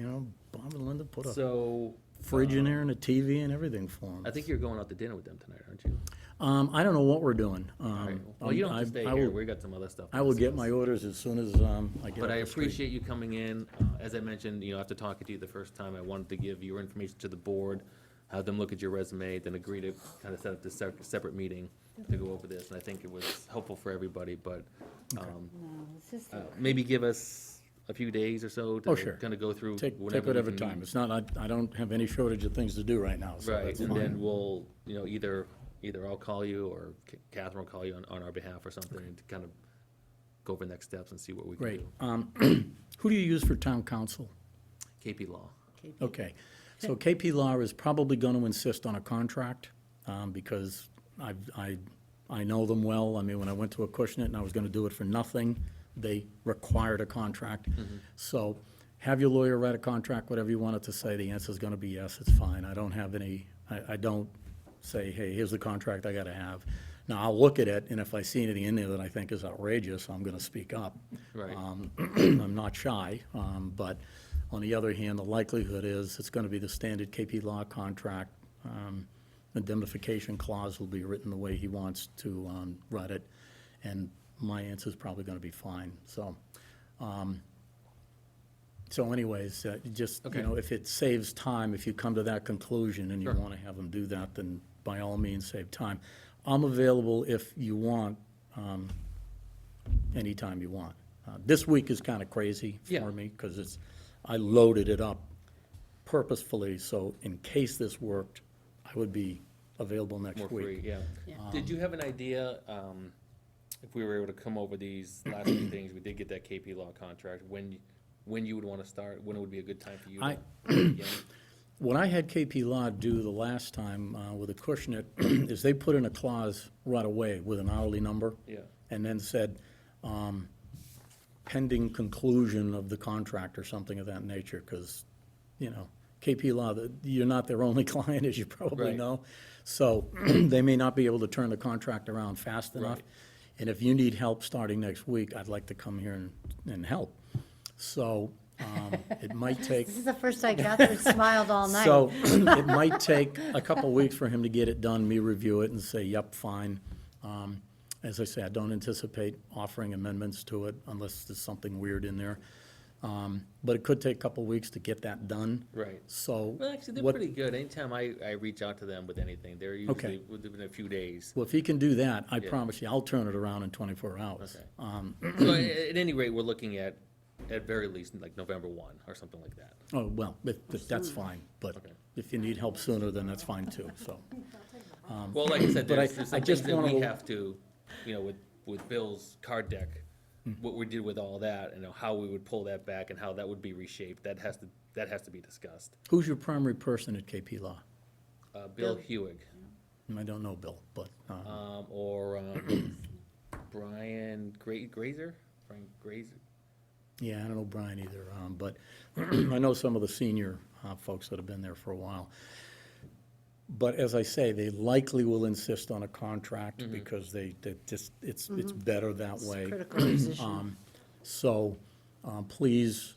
Bob and Linda put a So, fridge in there and a TV and everything for them. I think you're going out to dinner with them tonight, aren't you? I don't know what we're doing. All right. Well, you don't have to stay I here. will- We got some other stuff. to I will get discuss. my orders as soon as I get But I up the street. appreciate you coming in. As I mentioned, after talking to you the first time, I wanted to give your information to the board, have them look at your resume, then agree to kind of set up this separate meeting to go over this. And I think it was helpful for everybody, but No, this is, maybe give us a few days or so Oh, to sure. kind of go through Take whenever we whatever can time. meet? It's not, I don't have any shortage of things to do right now, so Right, that's and then fine. we'll, either I'll call you or Catherine will call you on our behalf or something and to kind of go over next steps and see what we can Great. do. Who do you use for town council? KP Law. Okay, so KP Law is probably going to insist on a contract, because I know them well. I mean, when I went to Acushnet and I was going to do it for nothing, they required a contract. So have your lawyer write a contract, whatever you want it to say. The answer's going to be yes, it's fine. I don't have any, I don't say, hey, here's the contract I got to have. Now, I'll look at it, and if I see anything in there that I think is outrageous, I'm going to speak up. Right. I'm not shy, but on the other hand, the likelihood is it's going to be the standard KP Law contract. Indemnification clause will be written the way he wants to write it, and my answer is probably going to be fine. So, anyways, just, Okay. if it saves time, if you come to that conclusion and you Sure. want to have them do that, then by all means, save time. I'm available if you want, anytime you want. This week is kind of crazy Yeah. for me, because I loaded it up purposefully, so in case this worked, I would be available next More week. free, yeah. Yeah. Did you have an idea, if we were able to come over these last few things, we did get that KP Law contract, when you would want to start, when it would be a good time for you to begin? What I had KP Law do the last time with Acushnet is they put in a clause right away with an hourly number. Yeah. And then said, pending conclusion of the contract or something of that nature, because, KP Law, you're not their only client, as you probably Right. know. So they may not be able to turn the contract around fast enough. Right. And if you need help starting next week, I'd like to come here and help. So it might take. This is the first I got that smiled all night. So it might take a couple weeks for him to get it done, me review it and say, yep, fine. As I say, I don't anticipate offering amendments to it unless there's something weird in there. But it could take a couple weeks to get that done. Right. So. Well, actually, they're what- pretty good. Anytime I reach out to them with anything, they're Okay. usually within a few days. Well, if he can do that, I Yeah. promise you, I'll turn it around in 24 hours. Okay. So at any rate, we're looking at very least, like November 1 or something like that. Oh, well, that's fine, but Okay. if you need help sooner, then that's fine too, so. Well, like I said, But there's I some things just that we wanna- have to, with Bill's card deck, what we did with all that, and how we would pull that back and how that would be reshaped, that has to be discussed. Who's your primary person at KP Law? Bill Hewig, I don't know Bill, but, or Brian Grazer? Brian Grazer? yeah, I don't know Brian either, but I know some of the senior folks that have been there for a while. But as I say, they likely will insist on a contract because they just, it's better that It's a way. critical position. So, please,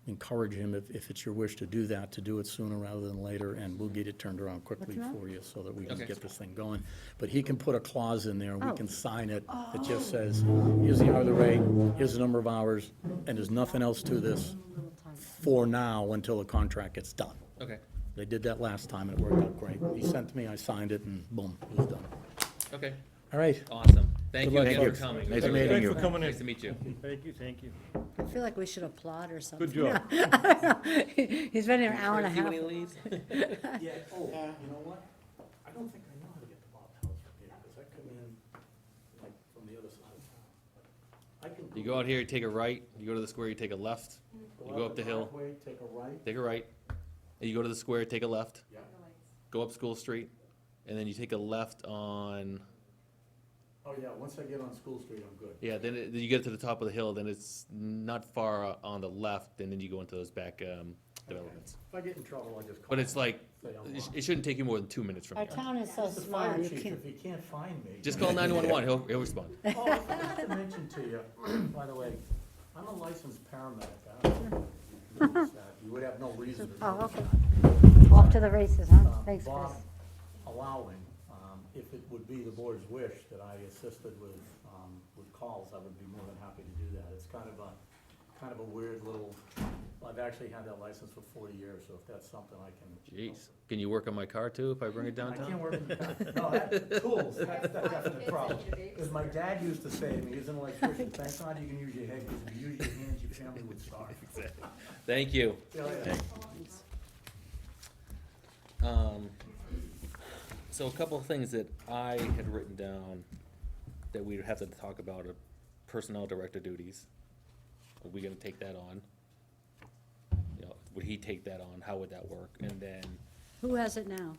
encourage him, if it's your wish to do that, to do it sooner rather than later, and we'll get it turned around quickly What's that? for you so that we can Okay. get this thing going. But he can put a clause in there, and we Oh. can sign it that just says, here's the hourly rate, here's the number of hours, and there's nothing else to this Little time. for now until the contract gets done. Okay, They did that last time, and it worked out great. He sent to me, I signed it, and boom, it was done. okay, All right, awesome. Thank Good you luck, again for folks. coming. Nice Really meeting appreciate you. it. Thanks for coming in. Nice to meet you. Thank you. I feel like we should applaud or something. Good job. He's been here an hour and a See when half. he leaves? Yeah, oh, you know what? I don't think I know how to get to Bob House from here, because I come in, like, from the other side of town. I can. You go out here, you take a right, you go to the square, you take a left, you go up the hill, driveway, take a right. take a right, and you go to the square, take a left, Yeah. go up School Street, and then you take a left on, Oh, yeah, once I get on School Street, I'm good. yeah, then you get to the top of the hill, then it's not far on the left, and then you go into those back developments. If I get in trouble, I'll just call. But it's like, Say I'm it wrong. it shouldn't take you more than 2 minutes from Our here. town is so The small, fire you chief, can't. if he can't find me. Just call 911, he'll respond. Oh, I forgot to mention to you, by the way, I'm a licensed paramedic. I don't know if you noticed that. You would have no reason to Oh, notice okay. that. Off to the races, huh? Thanks, Chris. Bob allowing, if it would be the board's wish that I assisted with calls, I would be more than happy to do that. It's kind of a weird little, I've actually had that license for 40 years, so if that's something I can. Jeez, can you work on my car too if I bring it I downtown? can't work in the car. No, tools, that's the definite problem. Because my dad used to say to me, he's an electrician, thank God you can use your head, because if you use your hands, you family would starve. Thank you. So a couple of things that I had written down that we'd have to talk about are personnel director duties. Are we gonna take that on? You know, would he take that on? How would that work? And then Who has it now?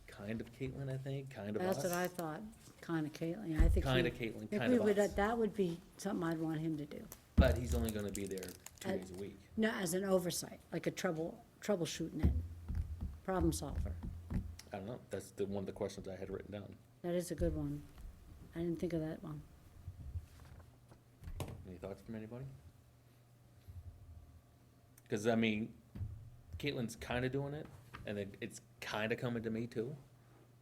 kind of Caitlin, I think, kind of us. That's what I thought, kinda Caitlin, I think. Kind he- of Caitlin, if kind we of would- us. That would be something I'd want him to do. But he's only gonna be there 2 Uh, days a week. No, as an oversight, like a troubleshooting it, problem solver. I don't know. That's one of the questions I had written down. That is a good one. I didn't think of that one. Any thoughts from anybody? Because, I mean, Caitlin's kind of doing it, and then it's kind of coming to me too.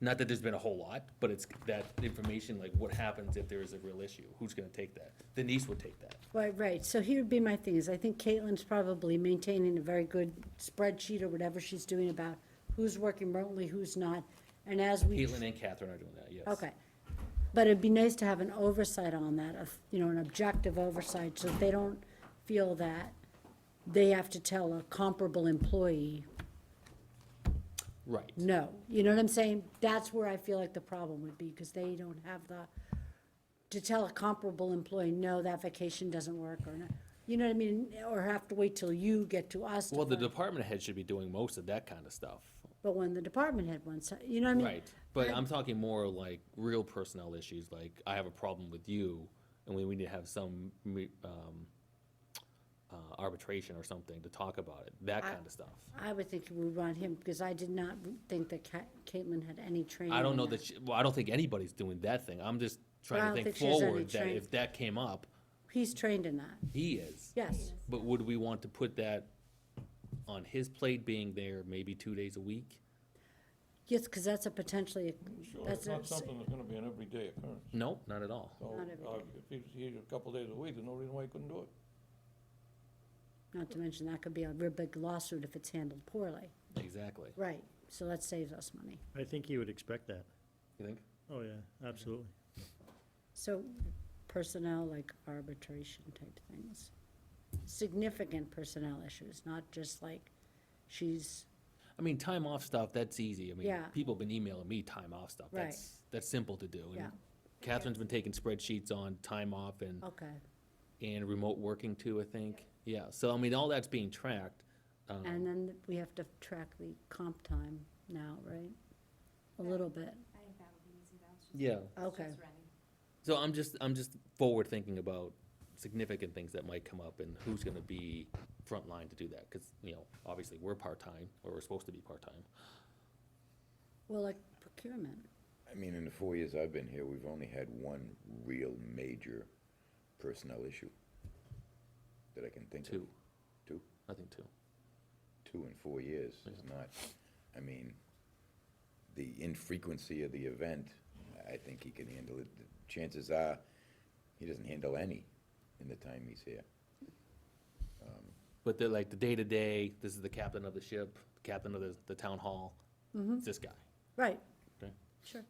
Not that there's been a whole lot, but it's that information, like what happens if there is a real issue? Who's gonna take that? Denise would take that. Right, so here would be my thing, is I think Caitlin's probably maintaining a very good spreadsheet or whatever she's doing about who's working remotely, who's not, and as we. Caitlin and Catherine are doing that, yes. Okay, but it'd be nice to have an oversight on that, of, an objective oversight, so they don't feel that they have to tell a comparable employee, Right. no. You know what I'm saying? That's where I feel like the problem would be, because they don't have to tell a comparable employee, no, that vacation doesn't work, or no, you know what I mean? Or have to wait till you get to us to Well, the find- department head should be doing most of that kind of stuff. But when the department head wants, you know what I mean? Right, but I- I'm talking more like real personnel issues, like I have a problem with you, and we need to have some arbitration or something to talk about it, that kind of stuff. I would think we would want him, because I did not think that Caitlin had any training. I don't in know that, well, I don't think anybody's doing that thing, I'm just I trying don't to think think she has any forward, that train- if that came up, He's trained in that, he is. yes. But would we want to put that on his plate, being there maybe 2 days a week? Yes, because that's a potentially, Sure, that's it's not something that's gonna be an everyday occurrence. No, not at all. So, Not every day. if he's here a couple days a week, there's no reason why he couldn't do it. not to mention, that could be a real big lawsuit if it's handled poorly. Exactly. Right, so that saves us money. I think he would expect that. You think? Oh, yeah, absolutely. So personnel, like arbitration type things. Significant personnel issues, not just like she's, I mean, time off stuff, that's easy. I mean, Yeah. people have been emailing me time off stuff. Right. That's simple to do. And Yeah. Catherine's been taking spreadsheets on time off okay. and remote working too, I think. Yeah, so I mean, all that's being tracked. And then we have to track the comp time now, right? A little bit, I think that would be easy though. It's just- Yeah, it's okay. just running. so I'm just forward thinking about significant things that might come up and who's gonna be frontline to do that. Cause, obviously, we're part-time, or we're supposed to be part-time. Well, like procurement, I mean, in the 4 years I've been here, we've only had one real major personnel issue that I can think of. Two. Two? I think two. 2 in 4 years is not, I mean, the infrequency of the event, I think he can handle it. The chances are, he doesn't handle any in the time he's here. But they're like the day-to-day, this is the captain of the ship, captain of the town hall, it's this guy. right, Okay. sure.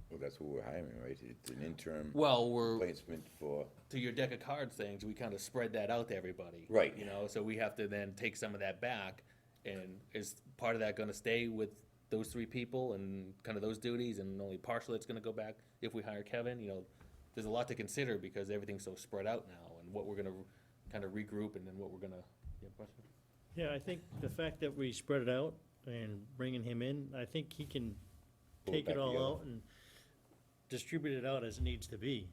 Well, that's what we're hiring, right? It's an interim Well, we're, replacement for, to your deck of cards things, we kind of spread that out to everybody. Right. So we have to then take some of that back, and is part of that gonna stay with those three people and kind of those duties, and only partially it's gonna go back if we hire Kevin, there's a lot to consider, because everything's so spread out now, and what we're gonna kind of regroup, and then what we're gonna, you have a question? Yeah, I think the fact that we spread it out and bringing him in, I think he can Pull it take back it all together. out and distribute it out as it needs to be,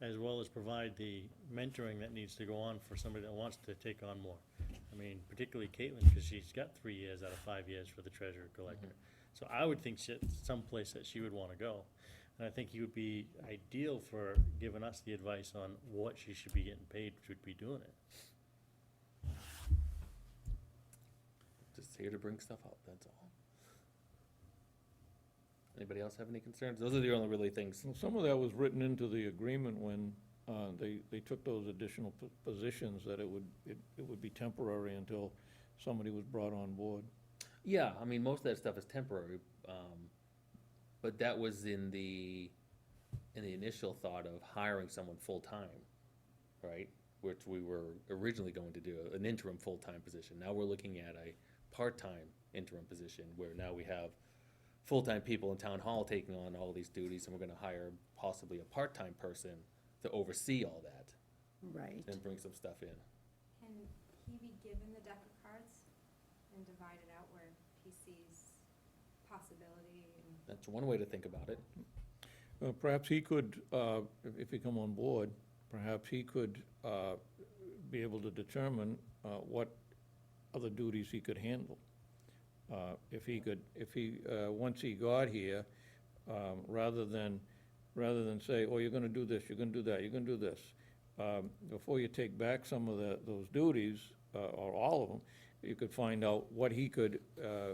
as well as provide the mentoring that needs to go on for somebody that wants to take on more. I mean, particularly Caitlin, because she's got 3 years out of 5 years for the treasurer collector. So I would think someplace that she would want to go. And I think he would be ideal for giving us the advice on what she should be getting paid to be doing it. Just here to bring stuff up, that's all. Anybody else have any concerns? Those are the only really things. Well, some of that was written into the agreement when they took those additional positions, that it would be temporary until somebody was brought on board. Yeah, I mean, most of that stuff is temporary, but that was in the initial thought of hiring someone full-time, right? which we were originally going to do, an interim full-time position. Now we're looking at a part-time interim position, where now we have full-time people in town hall taking on all these duties, and we're gonna hire possibly a part-time person to oversee all that Right. and bring some stuff in. Can he be given the deck of cards and divide it out where he sees possibility and? That's one way to think about it. Perhaps he could, if he come on board, perhaps he could be able to determine what other duties he could handle. If he, once he got here, rather than say, oh, you're gonna do this, you're gonna do that, you're gonna do this, before you take back some of those duties, or all of them, you could find out what he could,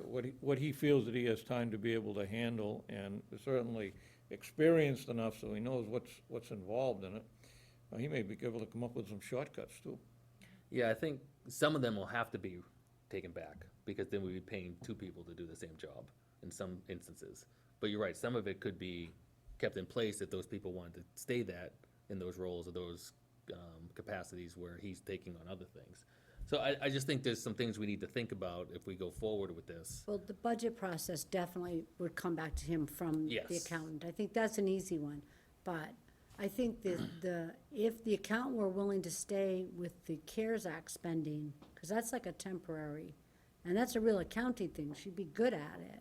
what he feels that he has time to be able to handle, and certainly experienced enough so he knows what's involved in it. He may be able to come up with some shortcuts, too. Yeah, I think some of them will have to be taken back, because then we'd be paying two people to do the same job in some instances. But you're right, some of it could be kept in place if those people wanted to stay in those roles or those capacities where he's taking on other things. So I just think there's some things we need to think about if we go forward with this. Well, the budget process definitely would come back to him from the Yes. accountant. I think that's an easy one. But I think if the accountant were willing to stay with the CARES Act spending, because that's like a temporary, and that's a real accounting thing, she'd be good at it.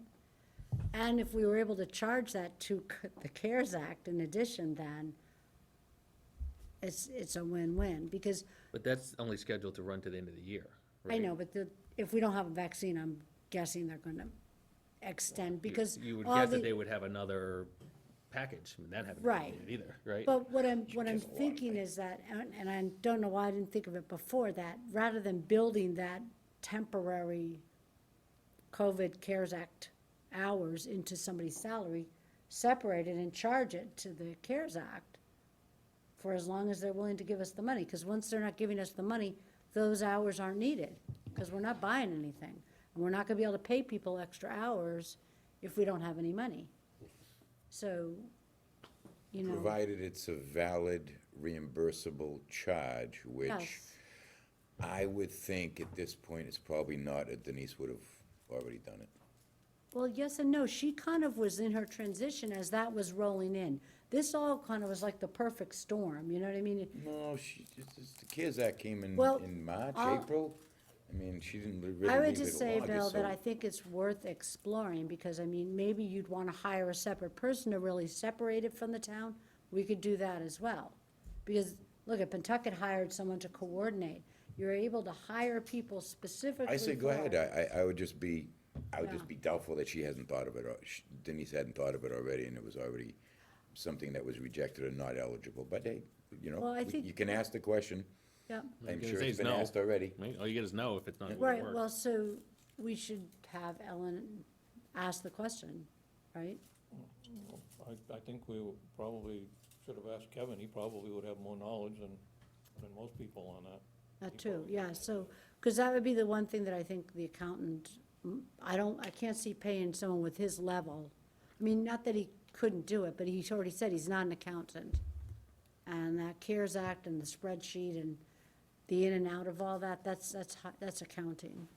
And if we were able to charge that to the CARES Act in addition, then it's a win-win, because But that's only scheduled to run to the end of the year, I right? know, but if we don't have a vaccine, I'm guessing they're gonna extend, because You would all guess that the- they would have another package, I mean, that haven't Right. been either, right? But what I'm thinking is that, and I don't know why I didn't think of it before, that rather than building that temporary COVID CARES Act hours into somebody's salary, separate it and charge it to the CARES Act for as long as they're willing to give us the money, because once they're not giving us the money, those hours aren't needed, because we're not buying anything. And we're not gonna be able to pay people extra hours if we don't have any money. So, you know. Provided it's a valid reimbursable charge, which Yes. I would think at this point it's probably not, Denise would have already done it. Well, yes and no. She kind of was in her transition as that was rolling in. This all kind of was like the perfect storm, you know what I mean? No, the CARES Act came Well, in March, I'll- April. I mean, she didn't really I would leave it just say, August, Bill, that so- I think it's worth exploring, because, I mean, maybe you'd want to hire a separate person to really separate it from the town. We could do that as well. Because, look, at Pentucket hired someone to coordinate. You're able to hire people specifically I say, go for ahead, it. I would just be, Yeah. doubtful that she hasn't thought of it, or Denise hadn't thought of it already, and it was already something that was rejected or not eligible, but hey, Well, I you think- can ask the question, Yeah, I'm gonna sure say it's is been no. asked already. Right? All you get is no if it's not gonna right, work. well, so we should have Ellen ask the question, right? I think we probably should have asked Kevin. He probably would have more knowledge than most people on that. That too, yeah, so, because that would be the one thing that I think the accountant, I can't see paying someone with his level. I mean, not that he couldn't do it, but he's already said he's not an accountant. And that CARES Act and the spreadsheet and the in and out of all that, that's accounting,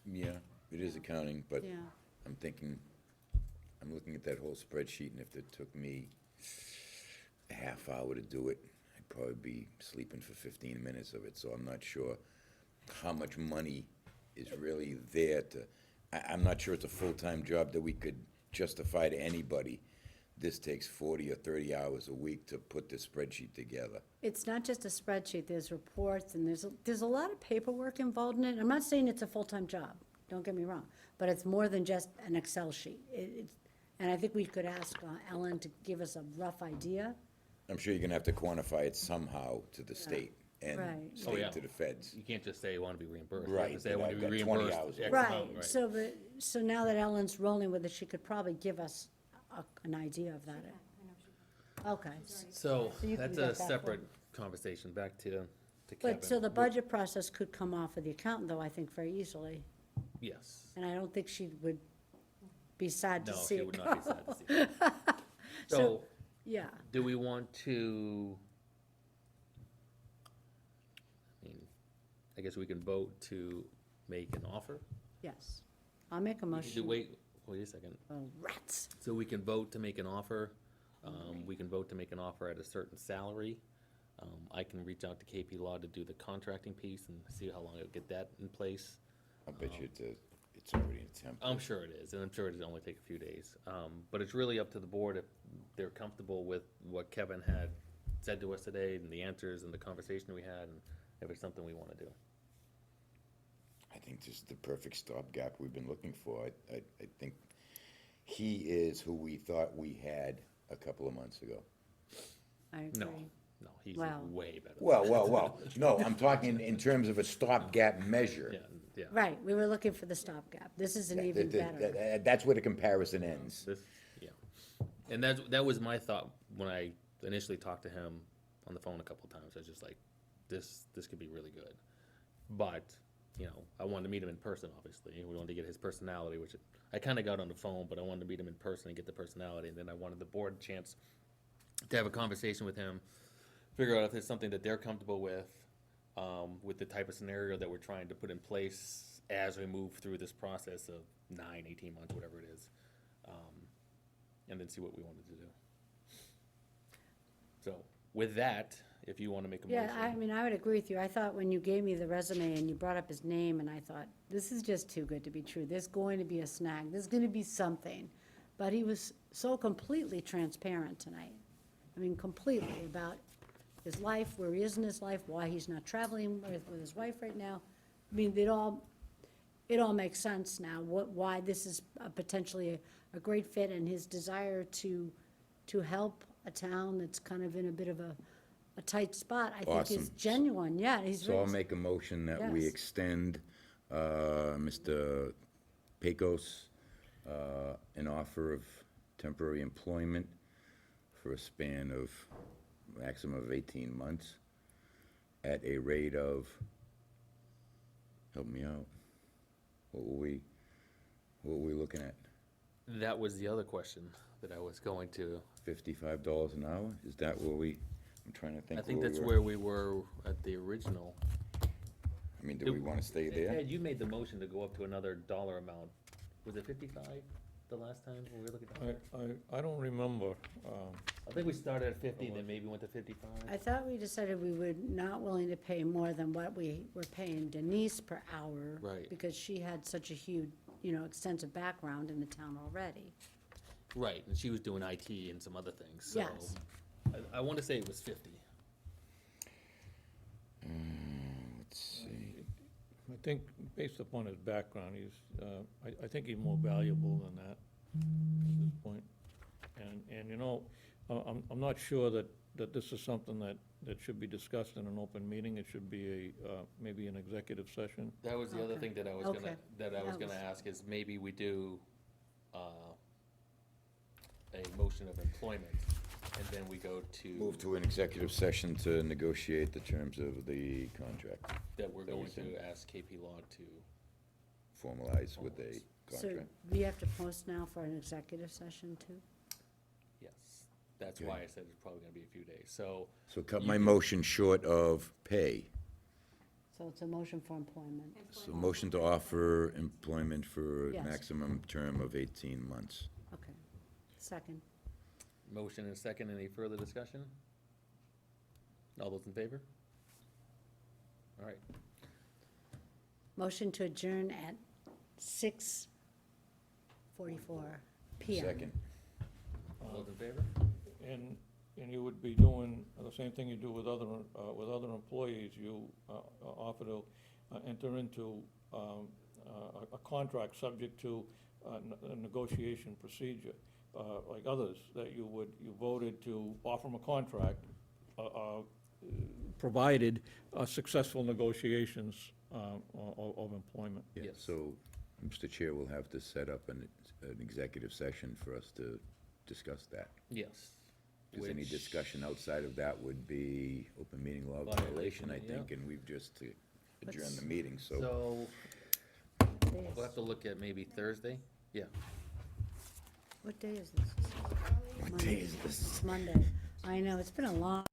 Yeah, it is accounting, but yeah. I'm thinking, I'm looking at that whole spreadsheet, and if it took me a half hour to do it, I'd probably be sleeping for 15 minutes of it, so I'm not sure how much money is really there to, I'm not sure it's a full-time job that we could justify to anybody. This takes 40 or 30 hours a week to put this spreadsheet together. It's not just a spreadsheet, there's reports, and there's a lot of paperwork involved in it. I'm not saying it's a full-time job, don't get me wrong, but it's more than just an Excel sheet. And I think we could ask Ellen to give us a rough idea. I'm sure you're gonna have to quantify it somehow to the state and Right. Oh, yeah. state to the feds. You can't just say you wanna be reimbursed. You have to Right, say I but wanna I've be got 20 reimbursed hours X worth. amount, So now that Ellen's rolling with it, she could probably give us an idea of that. I know she can. Okay. So, So you can that's get a that separate conversation, back to Kevin. But, so the budget process could come off of the accountant, though, I think, very easily. Yes. And I don't think she would be sad to No, see she it would go. not be sad to see it. So, Yeah, do we want to I guess we can vote to make an offer. Yes. I'll make a We can motion. wait a second. Oh, rats. So we can vote to make an offer. We can vote to make an offer at a certain salary. I can reach out to KP Law to do the contracting piece and see how long it'll get that in place. I bet you it's already in template. I'm sure it is, and I'm sure it'll only take a few days. But it's really up to the board if they're comfortable with what Kevin had said to us today and the answers and the conversation we had, and if it's something we wanna do. I think this is the perfect stopgap we've been looking for. I think he is who we thought we had a couple of months ago. I No, agree. no, he's Well- way better. Well, no, I'm talking in terms of a stopgap measure. Yeah, yeah. Right, we were looking for the stopgap. This is an even better. That's where the comparison ends. This, yeah. And that was my thought when I initially talked to him on the phone a couple times. I was just like, this could be really good. But, you know, I wanted to meet him in person, obviously. We wanted to get his personality, which I kinda got on the phone, but I wanted to meet him in person and get the personality. And then I wanted the board a chance to have a conversation with him, figure out if it's something that they're comfortable with the type of scenario that we're trying to put in place as we move through this process of 9, 18 months, whatever it is. And then see what we wanted to do. So, with that, if you wanna make a motion. Yeah, I mean, I would agree with you. I thought when you gave me the resume and you brought up his name, and I thought, this is just too good to be true. There's going to be a snag. There's gonna be something. But he was so completely transparent tonight. I mean, completely about his life, where he is in his life, why he's not traveling with his wife right now. I mean, it all makes sense now, why this is potentially a great fit, and his desire to help a town that's kind of in a bit of a tight spot, I think is Awesome. genuine, yeah, he's So I'll really, make a motion that we Yes. extend Mr. Pecos an offer of temporary employment for a span of maximum of 18 months at a rate of, help me out, what were we looking at? That was the other question that I was going to. $55 an hour? Is that where I'm trying to think I think where we that's were. where we were at the original. I mean, do we want to stay there? Ed, you made the motion to go up to another dollar amount. Was it 55 the last time when we were looking at it? I don't remember. I think we started at 50, then maybe went to 55. I thought we decided we were not willing to pay more than what we were paying Denise per hour. Right. Because she had such a huge, extensive background in the town already. Right, and she was doing IT and some other things, so. Yes. I want to say it was 50. Let's see. I think, based upon his background, I think he's more valuable than that at this point. And I'm not sure that this is something that should be discussed in an open meeting. It should be maybe an executive session. That was the other Okay. thing that I was Okay. gonna, that I was That gonna was- ask is maybe we do, a motion of employment, and then we go to. Move to an executive session to negotiate the terms of the contract, That we're that going was to in- ask KP Law to, formalize with a So contract. we have to post now for an executive session too? yes. That's Okay. why I said it's probably gonna be a few days, so. So cut you my can- motion short of pay. So it's a motion for employment. So motion to offer employment for a Yes. maximum term of 18 months. Okay. Second. Motion and second, any further discussion? All those in favor? All right, Motion to adjourn at 6:44 PM. Second. all those in favor? And you would be doing the same thing you do with other employees. You offer to enter into a contract subject to a negotiation procedure, like others, that you voted to offer them a contract, provided successful negotiations of employment. Yeah, Yes. so, Mr. Chair will have to set up an executive session for us to discuss that. Yes. Because any Which- discussion outside of that would be open meeting law violation, I think, and we've just adjourned the meeting, so. So, Yes. we'll have to look at maybe Thursday, yeah. What day is this? What day is this? It's Monday. I know, it's been a long